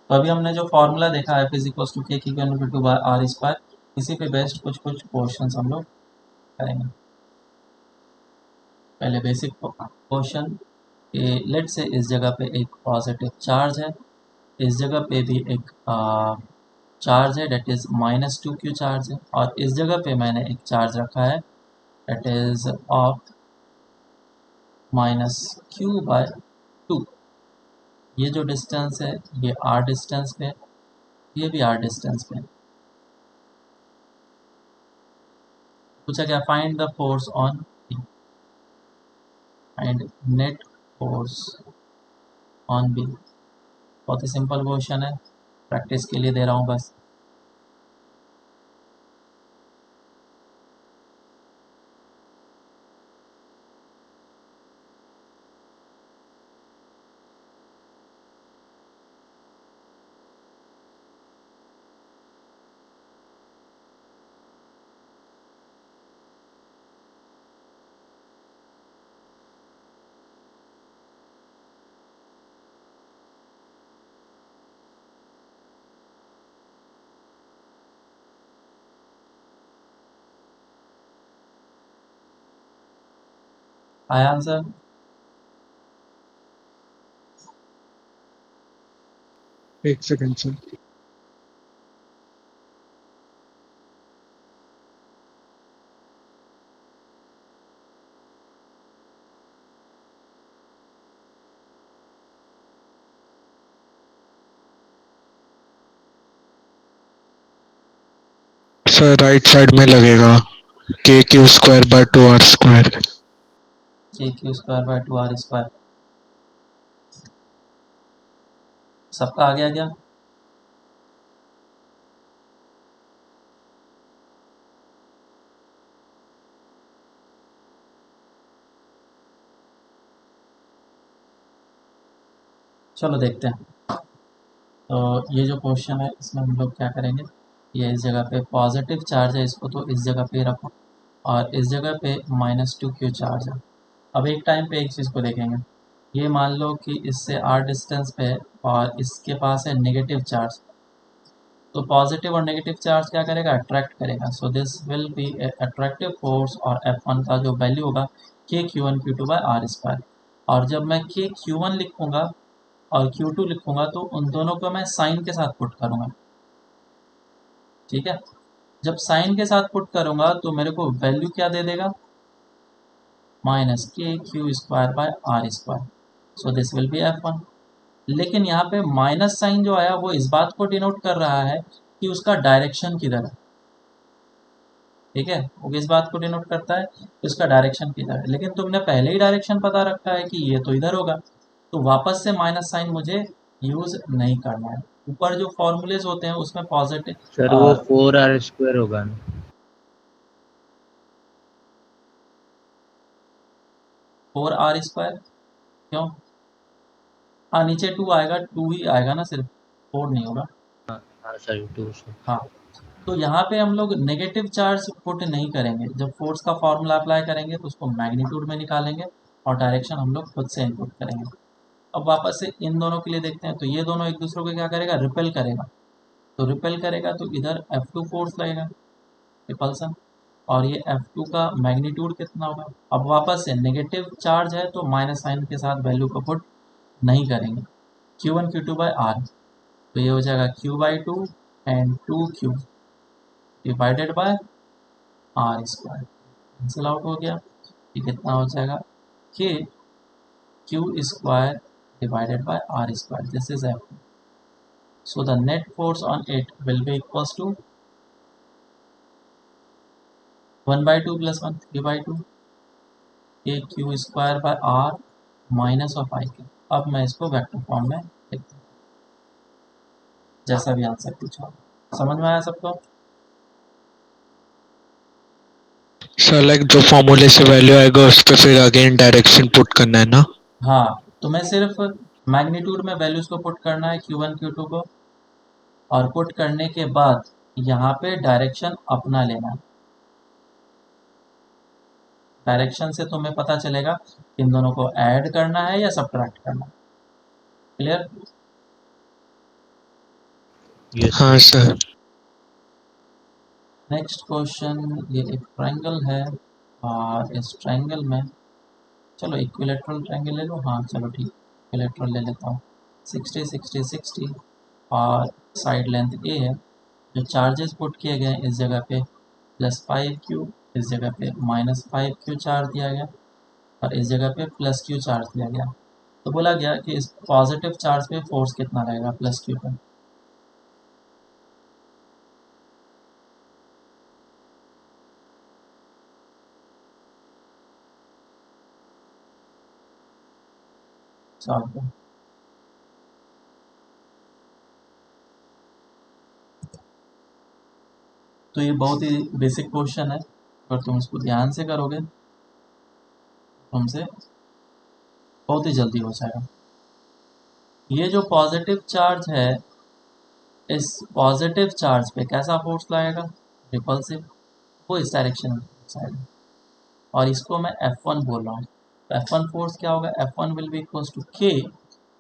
S1: तो अभी हमने जो फॉर्मूला देखा है फिजिकल्स टू के की टू बाय आर स्क्वायर, इसी पे बेस्ड कुछ कुछ क्वेश्चन हम लोग करेंगे। पहले बेसिक क्वेश्चन, लेट से इस जगह पे एक पॉजिटिव चार्ज है, इस जगह पे भी एक चार्ज है डेट इज -2q चार्ज है, और इस जगह पे मैंने एक चार्ज रखा है डेट इज ऑफ -q/2। ये जो डिस्टेंस है ये r डिस्टेंस पे, ये भी r डिस्टेंस पे। पूछा क्या? Find the force on P, find net force on B। बहुत ही सिंपल क्वेश्चन है, प्रैक्टिस के लिए दे रहा हूँ बस। आया आंसर?
S3: एक second sir. Sir right side में लगेगा KQ²/2R²।
S1: KQ²/2R²। सबका आ गया क्या? चलो देखते हैं। तो ये जो क्वेश्चन है इसमें हम लोग क्या करेंगे, ये इस जगह पे पॉजिटिव चार्ज है, इसको तो इस जगह पे रखो, और इस जगह पे -2q चार्ज है। अब एक टाइम पे एक चीज़ को देखेंगे, ये मान लो कि इससे r डिस्टेंस पे है और इसके पास है नेगेटिव चार्ज, तो पॉजिटिव और नेगेटिव चार्ज क्या करेगा, अट्रैक्ट करेगा। So this will be attractive force, और F1 का जो वैल्यू होगा K Q1 Q2/r²। और जब मैं K Q1 लिखूंगा और Q2 लिखूंगा तो उन दोनों को मैं साइन के साथ पुट करूंगा, ठीक है। जब साइन के साथ पुट करूंगा तो मेरे को वैल्यू क्या दे देगा, -KQ²/r²। So this will be F1। लेकिन यहाँ पे माइनस साइन जो आया वो इस बात को डिनोट कर रहा है कि उसका डायरेक्शन किधर है, ठीक है। वो किस बात को डिनोट करता है कि उसका डायरेक्शन किधर है। लेकिन तुमने पहले ही डायरेक्शन पता रखा है कि ये तो इधर होगा, तो वापस से माइनस साइन मुझे यूज नहीं करना है। ऊपर जो फॉर्मूलेज होते हैं उसमें पॉजिटिव
S2: सर वो 4r² होगा ना।
S1: 4r², क्यों? हाँ, नीचे 2 आएगा, 2 ही आएगा ना, सिर्फ 4 नहीं होगा।
S2: हाँ सर 2 सर।
S1: हाँ, तो यहाँ पे हम लोग नेगेटिव चार्ज पुट नहीं करेंगे। जब फोर्स का फॉर्मूला अप्लाई करेंगे तो उसको मैग्नीट्यूड में निकालेंगे और डायरेक्शन हम लोग खुद से इनपुट करेंगे। अब वापस से इन दोनों के लिए देखते हैं। तो ये दोनों एक दूसरे को क्या करेगा, रिपेल करेगा। तो रिपेल करेगा तो इधर F2 फोर्स लगेगा, रिपल्सन। और ये F2 का मैग्नीट्यूड कितना होगा। अब वापस से नेगेटिव चार्ज है तो माइनस साइन के साथ वैल्यू को पुट नहीं करेंगे। Q1 Q2/r, तो ये हो जाएगा Q/2 and 2Q divided by r²। Cancel out हो गया। ये कितना हो जाएगा, K Q² divided by r²। This is F2. So the net force on it will be equals to 1/2 plus 1 3/2 K Q² by r minus of IK। अब मैं इसको vector form में लिखता हूँ, जैसा भी आंसर पूछा। समझ में आया सबको?
S3: सर लाइक जो फॉर्मूले से वैल्यू आएगा उस पर फिर अगेन डायरेक्शन पुट करना है ना।
S1: हाँ, तो मैं सिर्फ मैग्नीट्यूड में वैल्यूज को पुट करना है Q1 Q2 को, और पुट करने के बाद यहाँ पे डायरेक्शन अपना लेना है। डायरेक्शन से तुम्हें पता चलेगा इन दोनों को ऐड करना है या सब्ट्रैक्ट करना है। क्लियर?
S3: हाँ सर।
S1: नेक्स्ट क्वेश्चन, ये एक ट्रायंगल है और इस ट्रायंगल में, चलो इक्विलेटरल ट्रायंगल ले लो। हाँ चलो ठीक, इक्विलेटरल ले लेता हूँ। 60 60 60 और साइड लेंथ a है। जो चार्जेस पुट किए गए हैं इस जगह पे +5q, इस जगह पे -5q चार्ज दिया गया, और इस जगह पे +q चार्ज दिया गया। तो बोला गया कि इस पॉजिटिव चार्ज पे फोर्स कितना रहेगा +q पे। सॉल्व करो। तो ये बहुत ही बेसिक क्वेश्चन है, अगर तुम इसको ध्यान से करोगे तुमसे बहुत ही जल्दी हो जाएगा। ये जो पॉजिटिव चार्ज है, इस पॉजिटिव चार्ज पे कैसा फोर्स लगेगा, रिपल्सिव, वो इस डायरेक्शन में जाएगा। और इसको मैं F1 बोल रहा हूँ। तो F1 फोर्स क्या होगा, F1 will be equals to K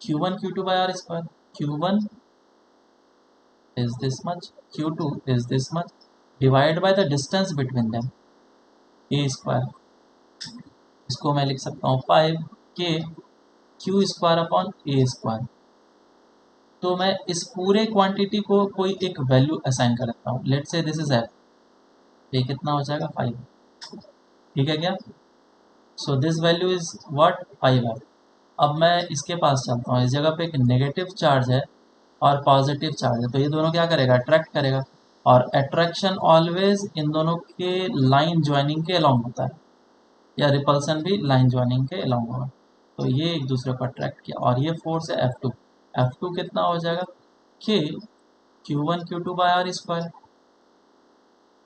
S1: Q1 Q2/r²। Q1 is this much, Q2 is this much, divide by the distance between them, a²। इसको मैं लिख सकता हूँ 5K Q²/a²। तो मैं इस पूरे क्वांटिटी को कोई एक वैल्यू असाइन कर सकता हूँ। Let's say this is F, ये कितना हो जाएगा 5, ठीक है क्या। So this value is what, 5F। अब मैं इसके पास चलता हूँ। इस जगह पे एक नेगेटिव चार्ज है और पॉजिटिव चार्ज है, तो ये दोनों क्या करेगा, अट्रैक्ट करेगा। और अट्रैक्शन ऑलवेज इन दोनों के लाइन ज्वाइनिंग के अलोंग होता है, या रिपल्सन भी लाइन ज्वाइनिंग के अलोंग होगा। तो ये एक दूसरे को अट्रैक्ट किया, और ये फोर्स है F2। F2 कितना हो जाएगा, K Q1 Q2/r²।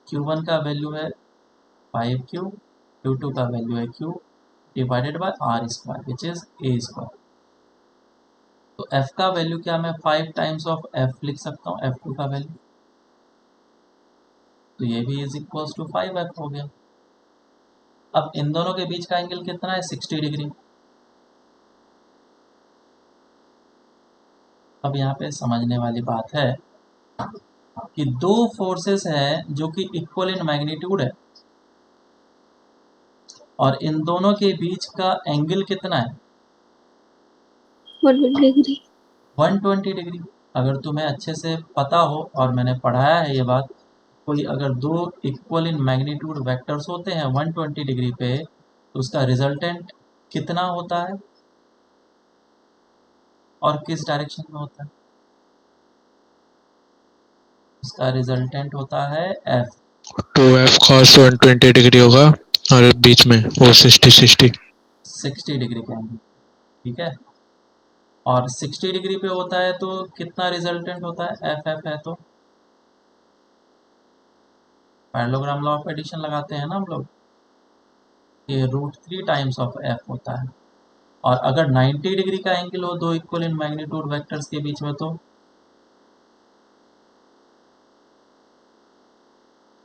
S1: Q1 का वैल्यू है 5Q, Q2 का वैल्यू है Q divided by r² which is a²। तो F का वैल्यू क्या, मैं 5 टाइम्स ऑफ F लिख सकता हूँ, F2 का वैल्यू। तो ये भी इज इक्वल्स टू 5F हो गया। अब इन दोनों के बीच का एंगल कितना है, 60 डिग्री। अब यहाँ पे समझने वाली बात है कि दो फोर्सेस हैं जो कि इक्वल इन मैग्नीट्यूड है और इन दोनों के बीच का एंगल कितना है?
S4: 120 डिग्री।
S1: 120 डिग्री। अगर तुम्हें अच्छे से पता हो और मैंने पढ़ाया है ये बात, कोई अगर दो इक्वल इन मैग्नीट्यूड वेक्टर्स होते हैं 120 डिग्री पे, तो उसका रिजल्टेंट कितना होता है और किस डायरेक्शन में होता है? उसका रिजल्टेंट होता है एफ।
S3: तो एफ cos 120 डिग्री होगा और बीच में वो 60
S1: डिग्री का एंगल, ठीक है। और 60 डिग्री पे होता है तो कितना रिजल्टेंट होता है? एफ एफ है तो पैरेललोग्राम लॉ ऑफ एडिशन लगाते हैं ना हम लोग, ये √3 टाइम्स ऑफ एफ होता है। और अगर 90 डिग्री का एंगल हो दो इक्वल इन मैग्नीट्यूड वेक्टर्स के बीच में, तो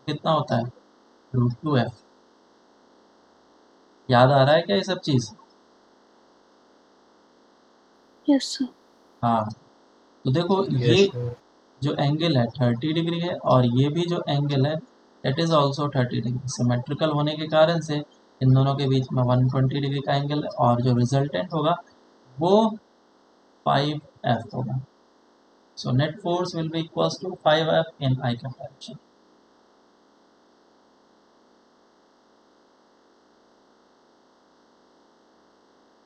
S1: कितना होता है? √2f। याद आ रहा है क्या ये सब चीज?
S4: Yes sir.
S1: हाँ, तो देखो ये
S2: यस सर।
S1: जो एंगल है 30 डिग्री है और ये भी जो एंगल है it is also 30 degree. Symmetrical होने के कारण से इन दोनों के बीच में 120 डिग्री का एंगल है और जो रिजल्टेंट होगा वो 5f होगा। So net force will be equals to 5f in I का डायरेक्शन।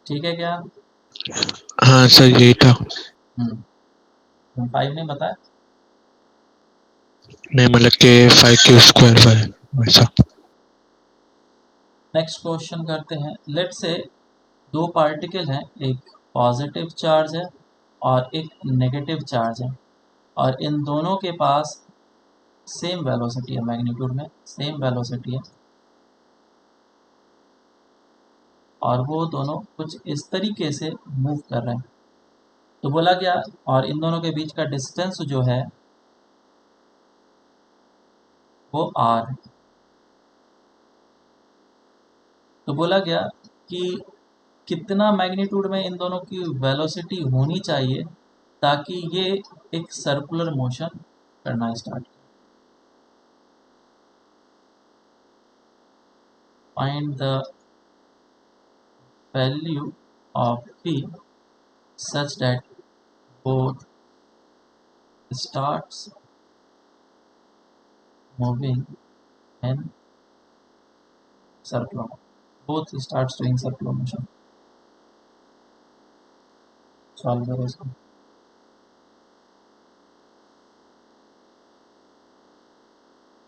S1: ठीक है क्या?
S3: हाँ सर यही था।
S1: 5 नहीं बताया?
S3: नहीं मतलब कि 5 क्यू² है वैसा।
S1: नेक्स्ट क्वेश्चन करते हैं। लेट से दो पार्टिकल हैं, एक पॉजिटिव चार्ज है और एक नेगेटिव चार्ज है, और इन दोनों के पास सेम वेलोसिटी है, मैग्नीट्यूड में सेम वेलोसिटी है, और वो दोनों कुछ इस तरीके से मूव कर रहे हैं। तो बोला गया, और इन दोनों के बीच का डिस्टेंस जो है वो r है। तो बोला गया कि कितना मैग्नीट्यूड में इन दोनों की वेलोसिटी होनी चाहिए ताकि ये एक सर्कुलर मोशन करना स्टार्ट करे। Find the value of p such that both starts moving in circular both starts doing circular motion। Solve करो इसको।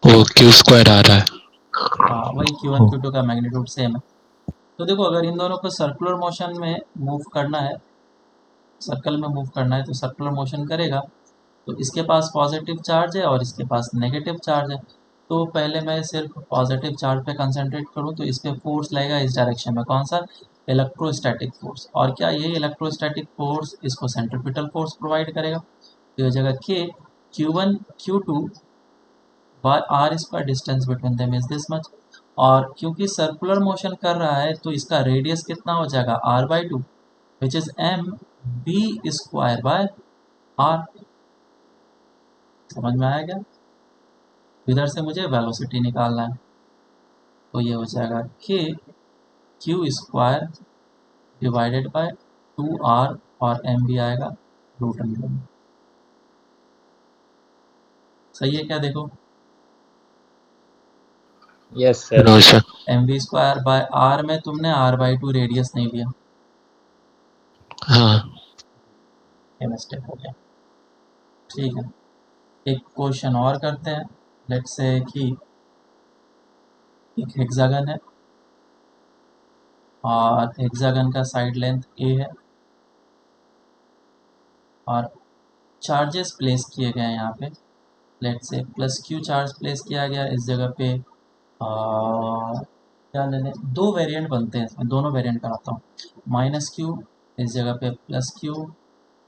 S3: वो Q² आ रहा है।
S1: हाँ, वही Q1 Q2 का मैग्नीट्यूड सेम है। तो देखो, अगर इन दोनों को सर्कुलर मोशन में मूव करना है, सर्कल में मूव करना है, तो सर्कुलर मोशन करेगा। तो इसके पास पॉजिटिव चार्ज है और इसके पास नेगेटिव चार्ज है। तो पहले मैं सिर्फ पॉजिटिव चार्ज पे कंसंट्रेट करूँ तो इस पे फोर्स लगेगा इस डायरेक्शन में, कौन सा? Electrostatic force. और क्या ये इलेक्ट्रोस्टैटिक फोर्स इसको सेंट्रीपिटल फोर्स प्रोवाइड करेगा। तो ये जगह के Q1 Q2 by r square, distance between them is this much. और क्योंकि सर्कुलर मोशन कर रहा है तो इसका रेडियस कितना हो जाएगा? r/2 which is mv² r। समझ में आया क्या? इधर से मुझे वेलोसिटी निकालना है, तो ये हो जाएगा k Q² divided by 2r, और m भी आएगा √अंडर। सही है क्या? देखो,
S2: yes sir.
S3: No sir.
S1: mv² by r में तुमने r/2 रेडियस नहीं लिया,
S3: हाँ
S1: ये मिस्टेक हो गया। ठीक है, एक क्वेश्चन और करते हैं। लेट्स से कि एक हेक्सागन है और हेक्सागन का साइड लेंथ a है और चार्जेस प्लेस किए गए हैं यहाँ पे। Let's say +q charge place किया गया इस जगह पे। क्या लेने, दो वेरिएंट बनते हैं इसमें, दोनों वेरिएंट कराता हूँ। -q इस जगह पे +q,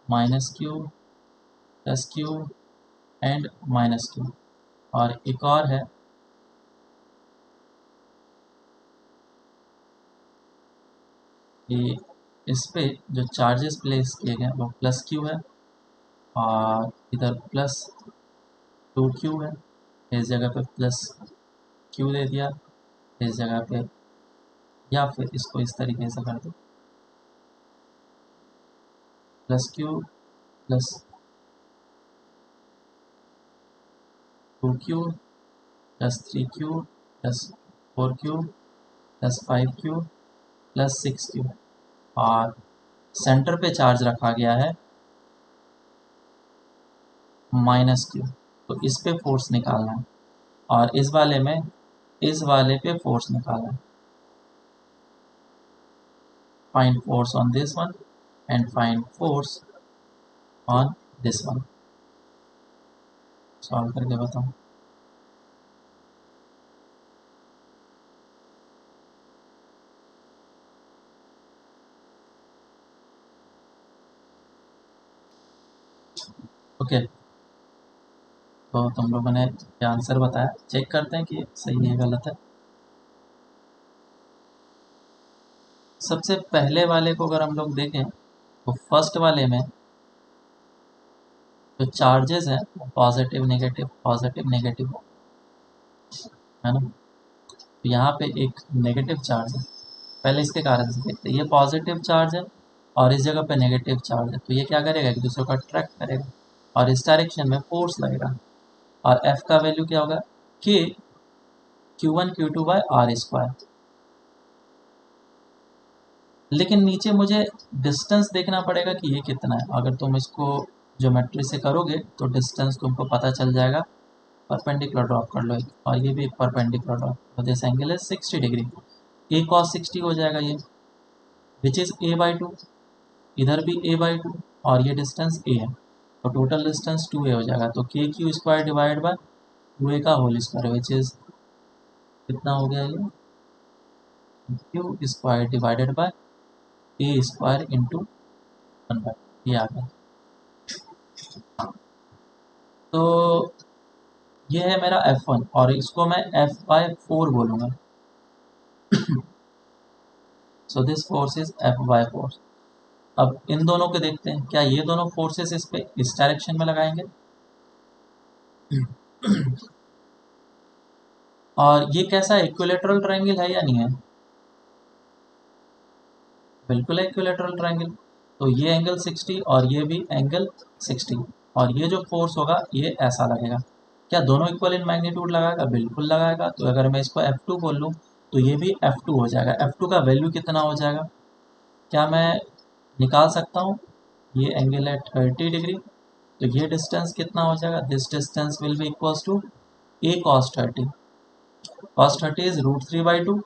S1: -q, +q and -q। और एक और है कि इस पे जो चार्जेस प्लेस किए गए हैं वो +q है और इधर 2q है, इस जगह पे प्लस q दे दिया, इस जगह पे, या फिर इसको इस तरीके से कर दो, plus q plus 2q plus 3q plus 4q plus 5q plus 6q, और सेंटर पे चार्ज रखा गया है -q, तो इस पे फोर्स निकालना है, और इस वाले में इस वाले पे फोर्स निकालना है। Find force on this one and find force on this one. Solve करके बताऊं। ओके, तो तुम लोगों ने क्या आंसर बताया, चेक करते हैं कि सही है गलत है। सबसे पहले वाले को अगर हम लोग देखें तो फर्स्ट वाले में जो चार्जेस हैं वो पॉजिटिव नेगेटिव है ना। तो यहाँ पे एक नेगेटिव चार्ज है, पहले इसके कारण से देखते हैं। ये पॉजिटिव चार्ज है और इस जगह पे नेगेटिव चार्ज है, तो ये क्या करेगा, एक दूसरे को अट्रैक्ट करेगा और इस डायरेक्शन में फोर्स लगेगा। और F का वैल्यू क्या होगा, K Q1 Q2 by R square. लेकिन नीचे मुझे डिस्टेंस देखना पड़ेगा कि ये कितना है। अगर तुम इसको ज्योमेट्री से करोगे तो डिस्टेंस तुमको पता चल जाएगा। परपेंडिकुलर ड्रॉप कर लो एक, और ये भी एक परपेंडिकुलर ड्रॉप, तो this angle is 60 degree. A cos 60 हो जाएगा ये, विच इज़ a/2, इधर भी a/2, और ये डिस्टेंस a है, तो टोटल डिस्टेंस 2a हो जाएगा। तो के Q square divide by 2a का होल स्क्वायर, विच इज़ कितना हो गया, ये Q square divided by A square into 1/, ये आ गया। तो ये है मेरा F1 और इसको मैं F/4 बोलूँगा। So this force is F/4। अब इन दोनों को देखते हैं, क्या ये दोनों फोर्सेस इस पे इस डायरेक्शन में लगाएंगे और ये कैसा इक्विलेटरल ट्रायंगल है या नहीं है, बिल्कुल इक्विलेटरल ट्रायंगल। तो ये एंगल 60 और ये भी एंगल 60, और ये जो फोर्स होगा ये ऐसा लगेगा। क्या दोनों इक्वल इन मैग्नीट्यूड लगाएगा, बिल्कुल लगाएगा। तो अगर मैं इसको F2 बोल लूँ तो ये भी F2 हो जाएगा। F2 का वैल्यू कितना हो जाएगा, क्या मैं निकाल सकता हूँ, ये एंगल है 30 डिग्री, तो ये डिस्टेंस कितना हो जाएगा, this distance will be equals to a cos 30। cos 30 is √3/2,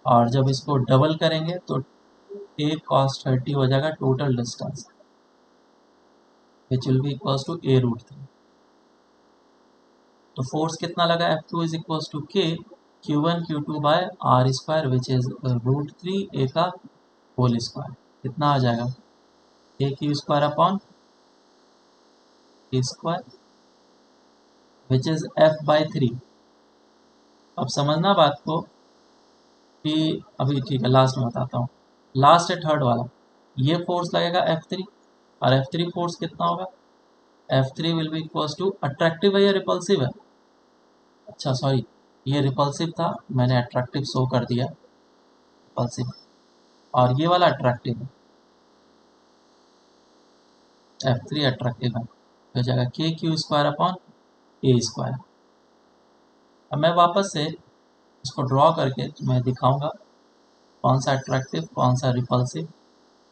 S1: और जब इसको डबल करेंगे तो a cos 30 हो जाएगा total distance, which will be equals to a√3। तो फोर्स कितना लगा, F2 is equals to K Q1 Q2 by R square, which is √3a का होल स्क्वायर। कितना आ जाएगा, a Q square upon a square, which is F/3। अब समझना बात को कि अभी ठीक है, लास्ट में बताता हूँ। लास्ट है थर्ड वाला, ये फोर्स लगेगा F3, और F3 फोर्स कितना होगा, F3 will be equals to, attractive है या रिपल्सिव है, अच्छा सॉरी ये रिपल्सिव था, मैंने अट्रैक्टिव शो कर दिया, रिपल्सिव, और ये वाला अट्रैक्टिव है, F3 अट्रैक्टिव है, तो हो जाएगा के क्यू स्क्वायर अपॉन ए स्क्वायर। अब मैं वापस से इसको ड्रॉ करके मैं दिखाऊंगा कौन सा अट्रैक्टिव कौन सा रिपल्सिव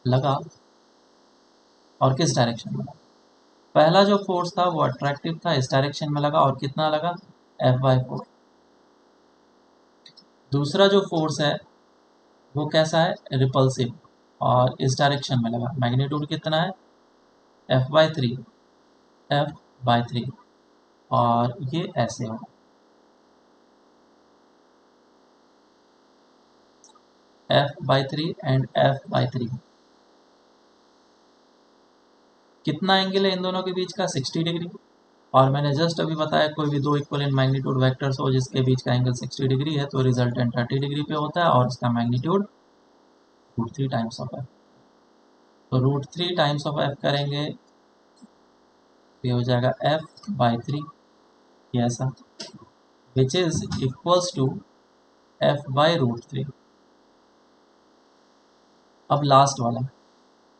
S1: लगा और किस डायरेक्शन में लगा। पहला जो फोर्स था वो अट्रैक्टिव था, इस डायरेक्शन में लगा, और कितना लगा, F/4। दूसरा जो फोर्स है वो कैसा है, रिपल्सिव, और इस डायरेक्शन में लगा, मैग्नीट्यूड कितना है, F/3, F/3, और ये ऐसे होगा, F/3 एंड F/3। कितना एंगल है इन दोनों के बीच का, 60 डिग्री। और मैंने जस्ट अभी बताया कोई भी दो इक्वल इन मैग्नीट्यूड वेक्टर्स हो जिसके बीच का एंगल 60 डिग्री है तो रिजल्टेंट 30 डिग्री पे होता है, और इसका मैग्नीट्यूड √3 टाइम्स ऑफ F। तो √3 टाइम्स ऑफ F करेंगे, ये हो जाएगा F/3, ये ऐसा, which is equals to F/√3। अब लास्ट वाला,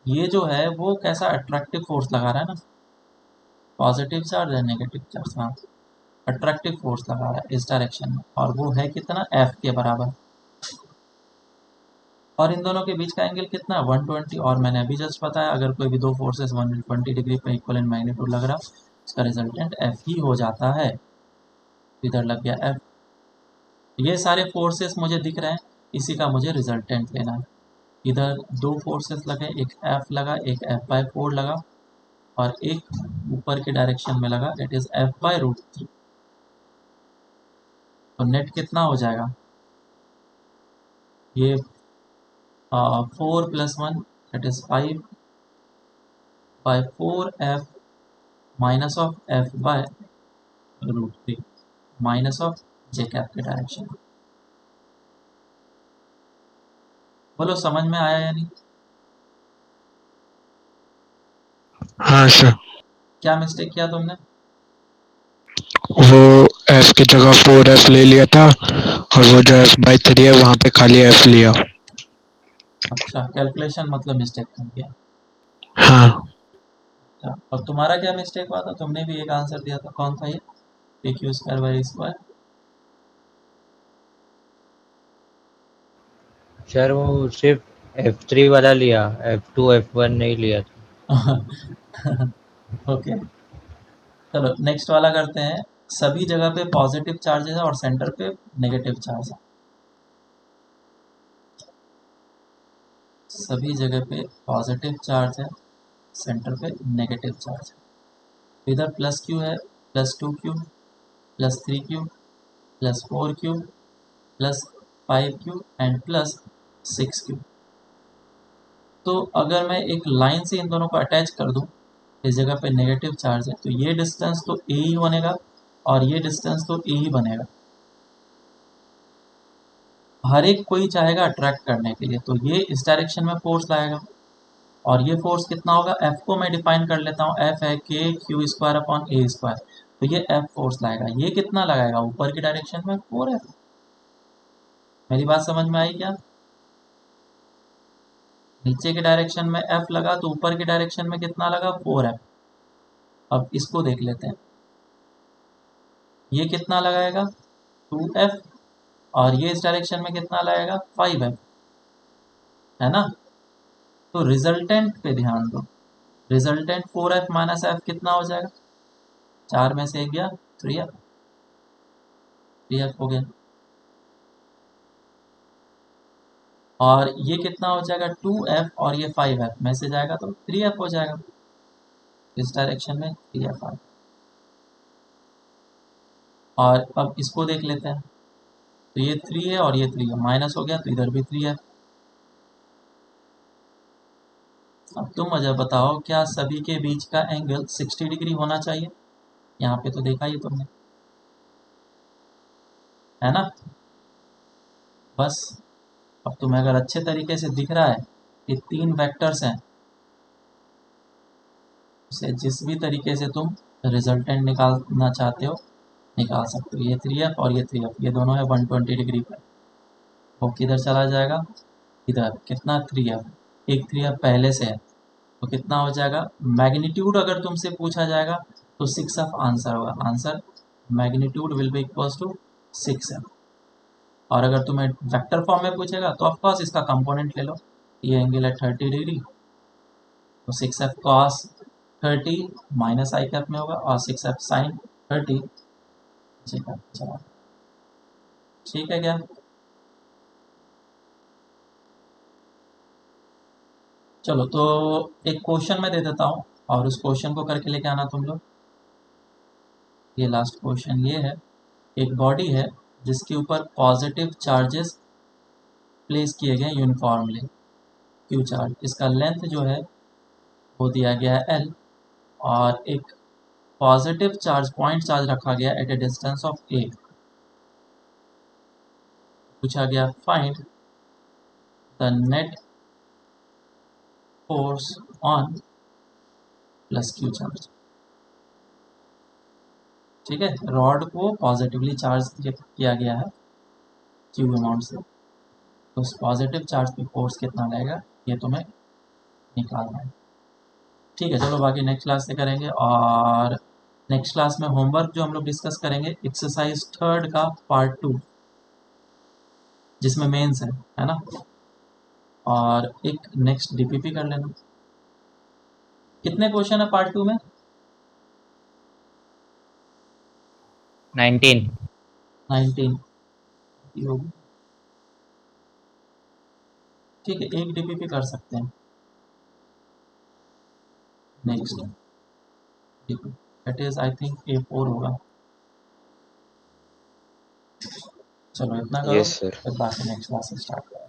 S1: ये जो है वो कैसा अट्रैक्टिव फोर्स लगा रहा है ना, पॉजिटिव चार्ज है नेगेटिव चार्ज, हाँ अट्रैक्टिव फोर्स लगा रहा है इस डायरेक्शन में, और वो है कितना, F के बराबर। और इन दोनों के बीच का एंगल कितना, 120। और मैंने अभी जस्ट बताया अगर कोई भी दो फोर्सेस 120 डिग्री पर इक्वल इन मैग्नीट्यूड लग रहा, उसका रिजल्टेंट F ही हो जाता है। इधर लग गया F। ये सारे फोर्सेस मुझे दिख रहे हैं, इसी का मुझे रिजल्टेंट लेना है। इधर दो फोर्सेस लगे, एक F लगा, एक F/4 लगा, और एक ऊपर के डायरेक्शन में लगा, इट इज F/√3। तो नेट कितना हो जाएगा, ये 4 + 1 that is 5/4F minus of F/√3 minus of J cap के डायरेक्शन। बोलो समझ में आया या नहीं?
S3: हाँ सर।
S1: क्या मिस्टेक किया तुमने?
S3: वो F की जगह 4F ले लिया था, और वो जो F/3 है वहाँ पे खाली F लिया।
S1: अच्छा, कैलकुलेशन मतलब मिस्टेक कर दिया।
S3: हाँ
S1: अच्छा, और तुम्हारा क्या मिस्टेक हुआ था? तुमने भी एक आंसर दिया था, कौन था ये, PQ²
S2: सर वो सिर्फ F3 वाला लिया, F2 F1 नहीं लिया था।
S1: ओके, चलो नेक्स्ट वाला करते हैं। सभी जगह पे पॉजिटिव चार्जेस है और सेंटर पे नेगेटिव चार्ज है। सभी जगह पे पॉजिटिव चार्ज है, सेंटर पे नेगेटिव चार्ज है। इधर +Q है, +2Q, +3Q, +4Q, +5Q and +6Q। तो अगर मैं एक लाइन से इन दोनों को अटैच कर दूं, इस जगह पे नेगेटिव चार्ज है, तो ये डिस्टेंस तो ए ही बनेगा और ये डिस्टेंस तो ए ही बनेगा। हर एक कोई चाहेगा अट्रैक्ट करने के लिए, तो ये इस डायरेक्शन में फोर्स लाएगा, और ये फोर्स कितना होगा, F को मैं डिफाइन कर लेता हूँ, F है KQ² / A²। तो ये F फोर्स लाएगा, ये कितना लगाएगा ऊपर की डायरेक्शन में, 4F। मेरी बात समझ में आई क्या? नीचे के डायरेक्शन में F लगा तो ऊपर के डायरेक्शन में कितना लगा, 4F। अब इसको देख लेते हैं, ये कितना लगाएगा, 2F, और ये इस डायरेक्शन में कितना लगाएगा, 5F, है ना। तो रिजल्टेंट पे ध्यान दो, रिजल्टेंट 4F माइनस F कितना हो जाएगा, 4 में से 1 गया, 3F, 3F हो गया। और ये कितना हो जाएगा, 2F, और ये 5F में से जाएगा तो 3F हो जाएगा, इस डायरेक्शन में 3F आ गया। और अब इसको देख लेते हैं, तो ये 3 है और ये 3 है, माइनस हो गया तो इधर भी 3 है। अब तुम मुझे बताओ, क्या सभी के बीच का एंगल 60 डिग्री होना चाहिए? यहाँ पे तो देखा ही तुमने, है ना। बस, अब तुम्हें अगर अच्छे तरीके से दिख रहा है, ये 3 वेक्टर्स हैं, उसे जिस भी तरीके से तुम रिजल्टेंट निकालना चाहते हो निकाल सकते हो। ये 3F और ये 3F, ये दोनों है 120 डिग्री पर। वो किधर चला जाएगा, इधर, कितना, 3F। एक 3F पहले से है, तो कितना हो जाएगा, मैग्नीट्यूड अगर तुमसे पूछा जाएगा तो 6F आंसर होगा, answer magnitude will be equals to 6F। और अगर तुम्हें वेक्टर फॉर्म में पूछेगा तो ऑफकोर्स इसका कंपोनेंट ले लो, ये एंगल है 30 डिग्री, तो 6F cos 30 माइनस आई कैप में होगा, और 6F sin 30 चला। ठीक है क्या? चलो तो एक क्वेश्चन मैं दे देता हूँ, और उस क्वेश्चन को करके लेके आना तुम लोग। ये लास्ट क्वेश्चन ये है, एक बॉडी है जिसके ऊपर पॉजिटिव चार्जेस प्लेस किए गए यूनिफॉर्मली, क्यू चार्ज, इसका लेंथ जो है वो दिया गया है L, और एक पॉजिटिव चार्ज, पॉइंट चार्ज रखा गया at a distance of A। पूछा गया find the net force on +Q charge. ठीक है, रॉड को पॉजिटिवली चार्ज किया गया है क्यू अमाउंट से, तो उस पॉजिटिव चार्ज पे फोर्स कितना लगेगा ये तुम्हें निकालना है। ठीक है, चलो बाकी नेक्स्ट क्लास से करेंगे। और नेक्स्ट क्लास में होमवर्क जो हम लोग डिस्कस करेंगे एक्सरसाइज 3 का पार्ट 2, जिसमें मेंस है ना, और एक नेक्स्ट डीपीपी कर लेना। कितने क्वेश्चन है पार्ट 2 में?
S2: 19।
S1: 19 होगी। ठीक है, एक डीपीपी कर सकते हैं next DPP, that is I think A4 होगा। चलो इतना करो,
S4: यस सर।
S1: फिर बाकी नेक्स्ट क्लास से स्टार्ट करें।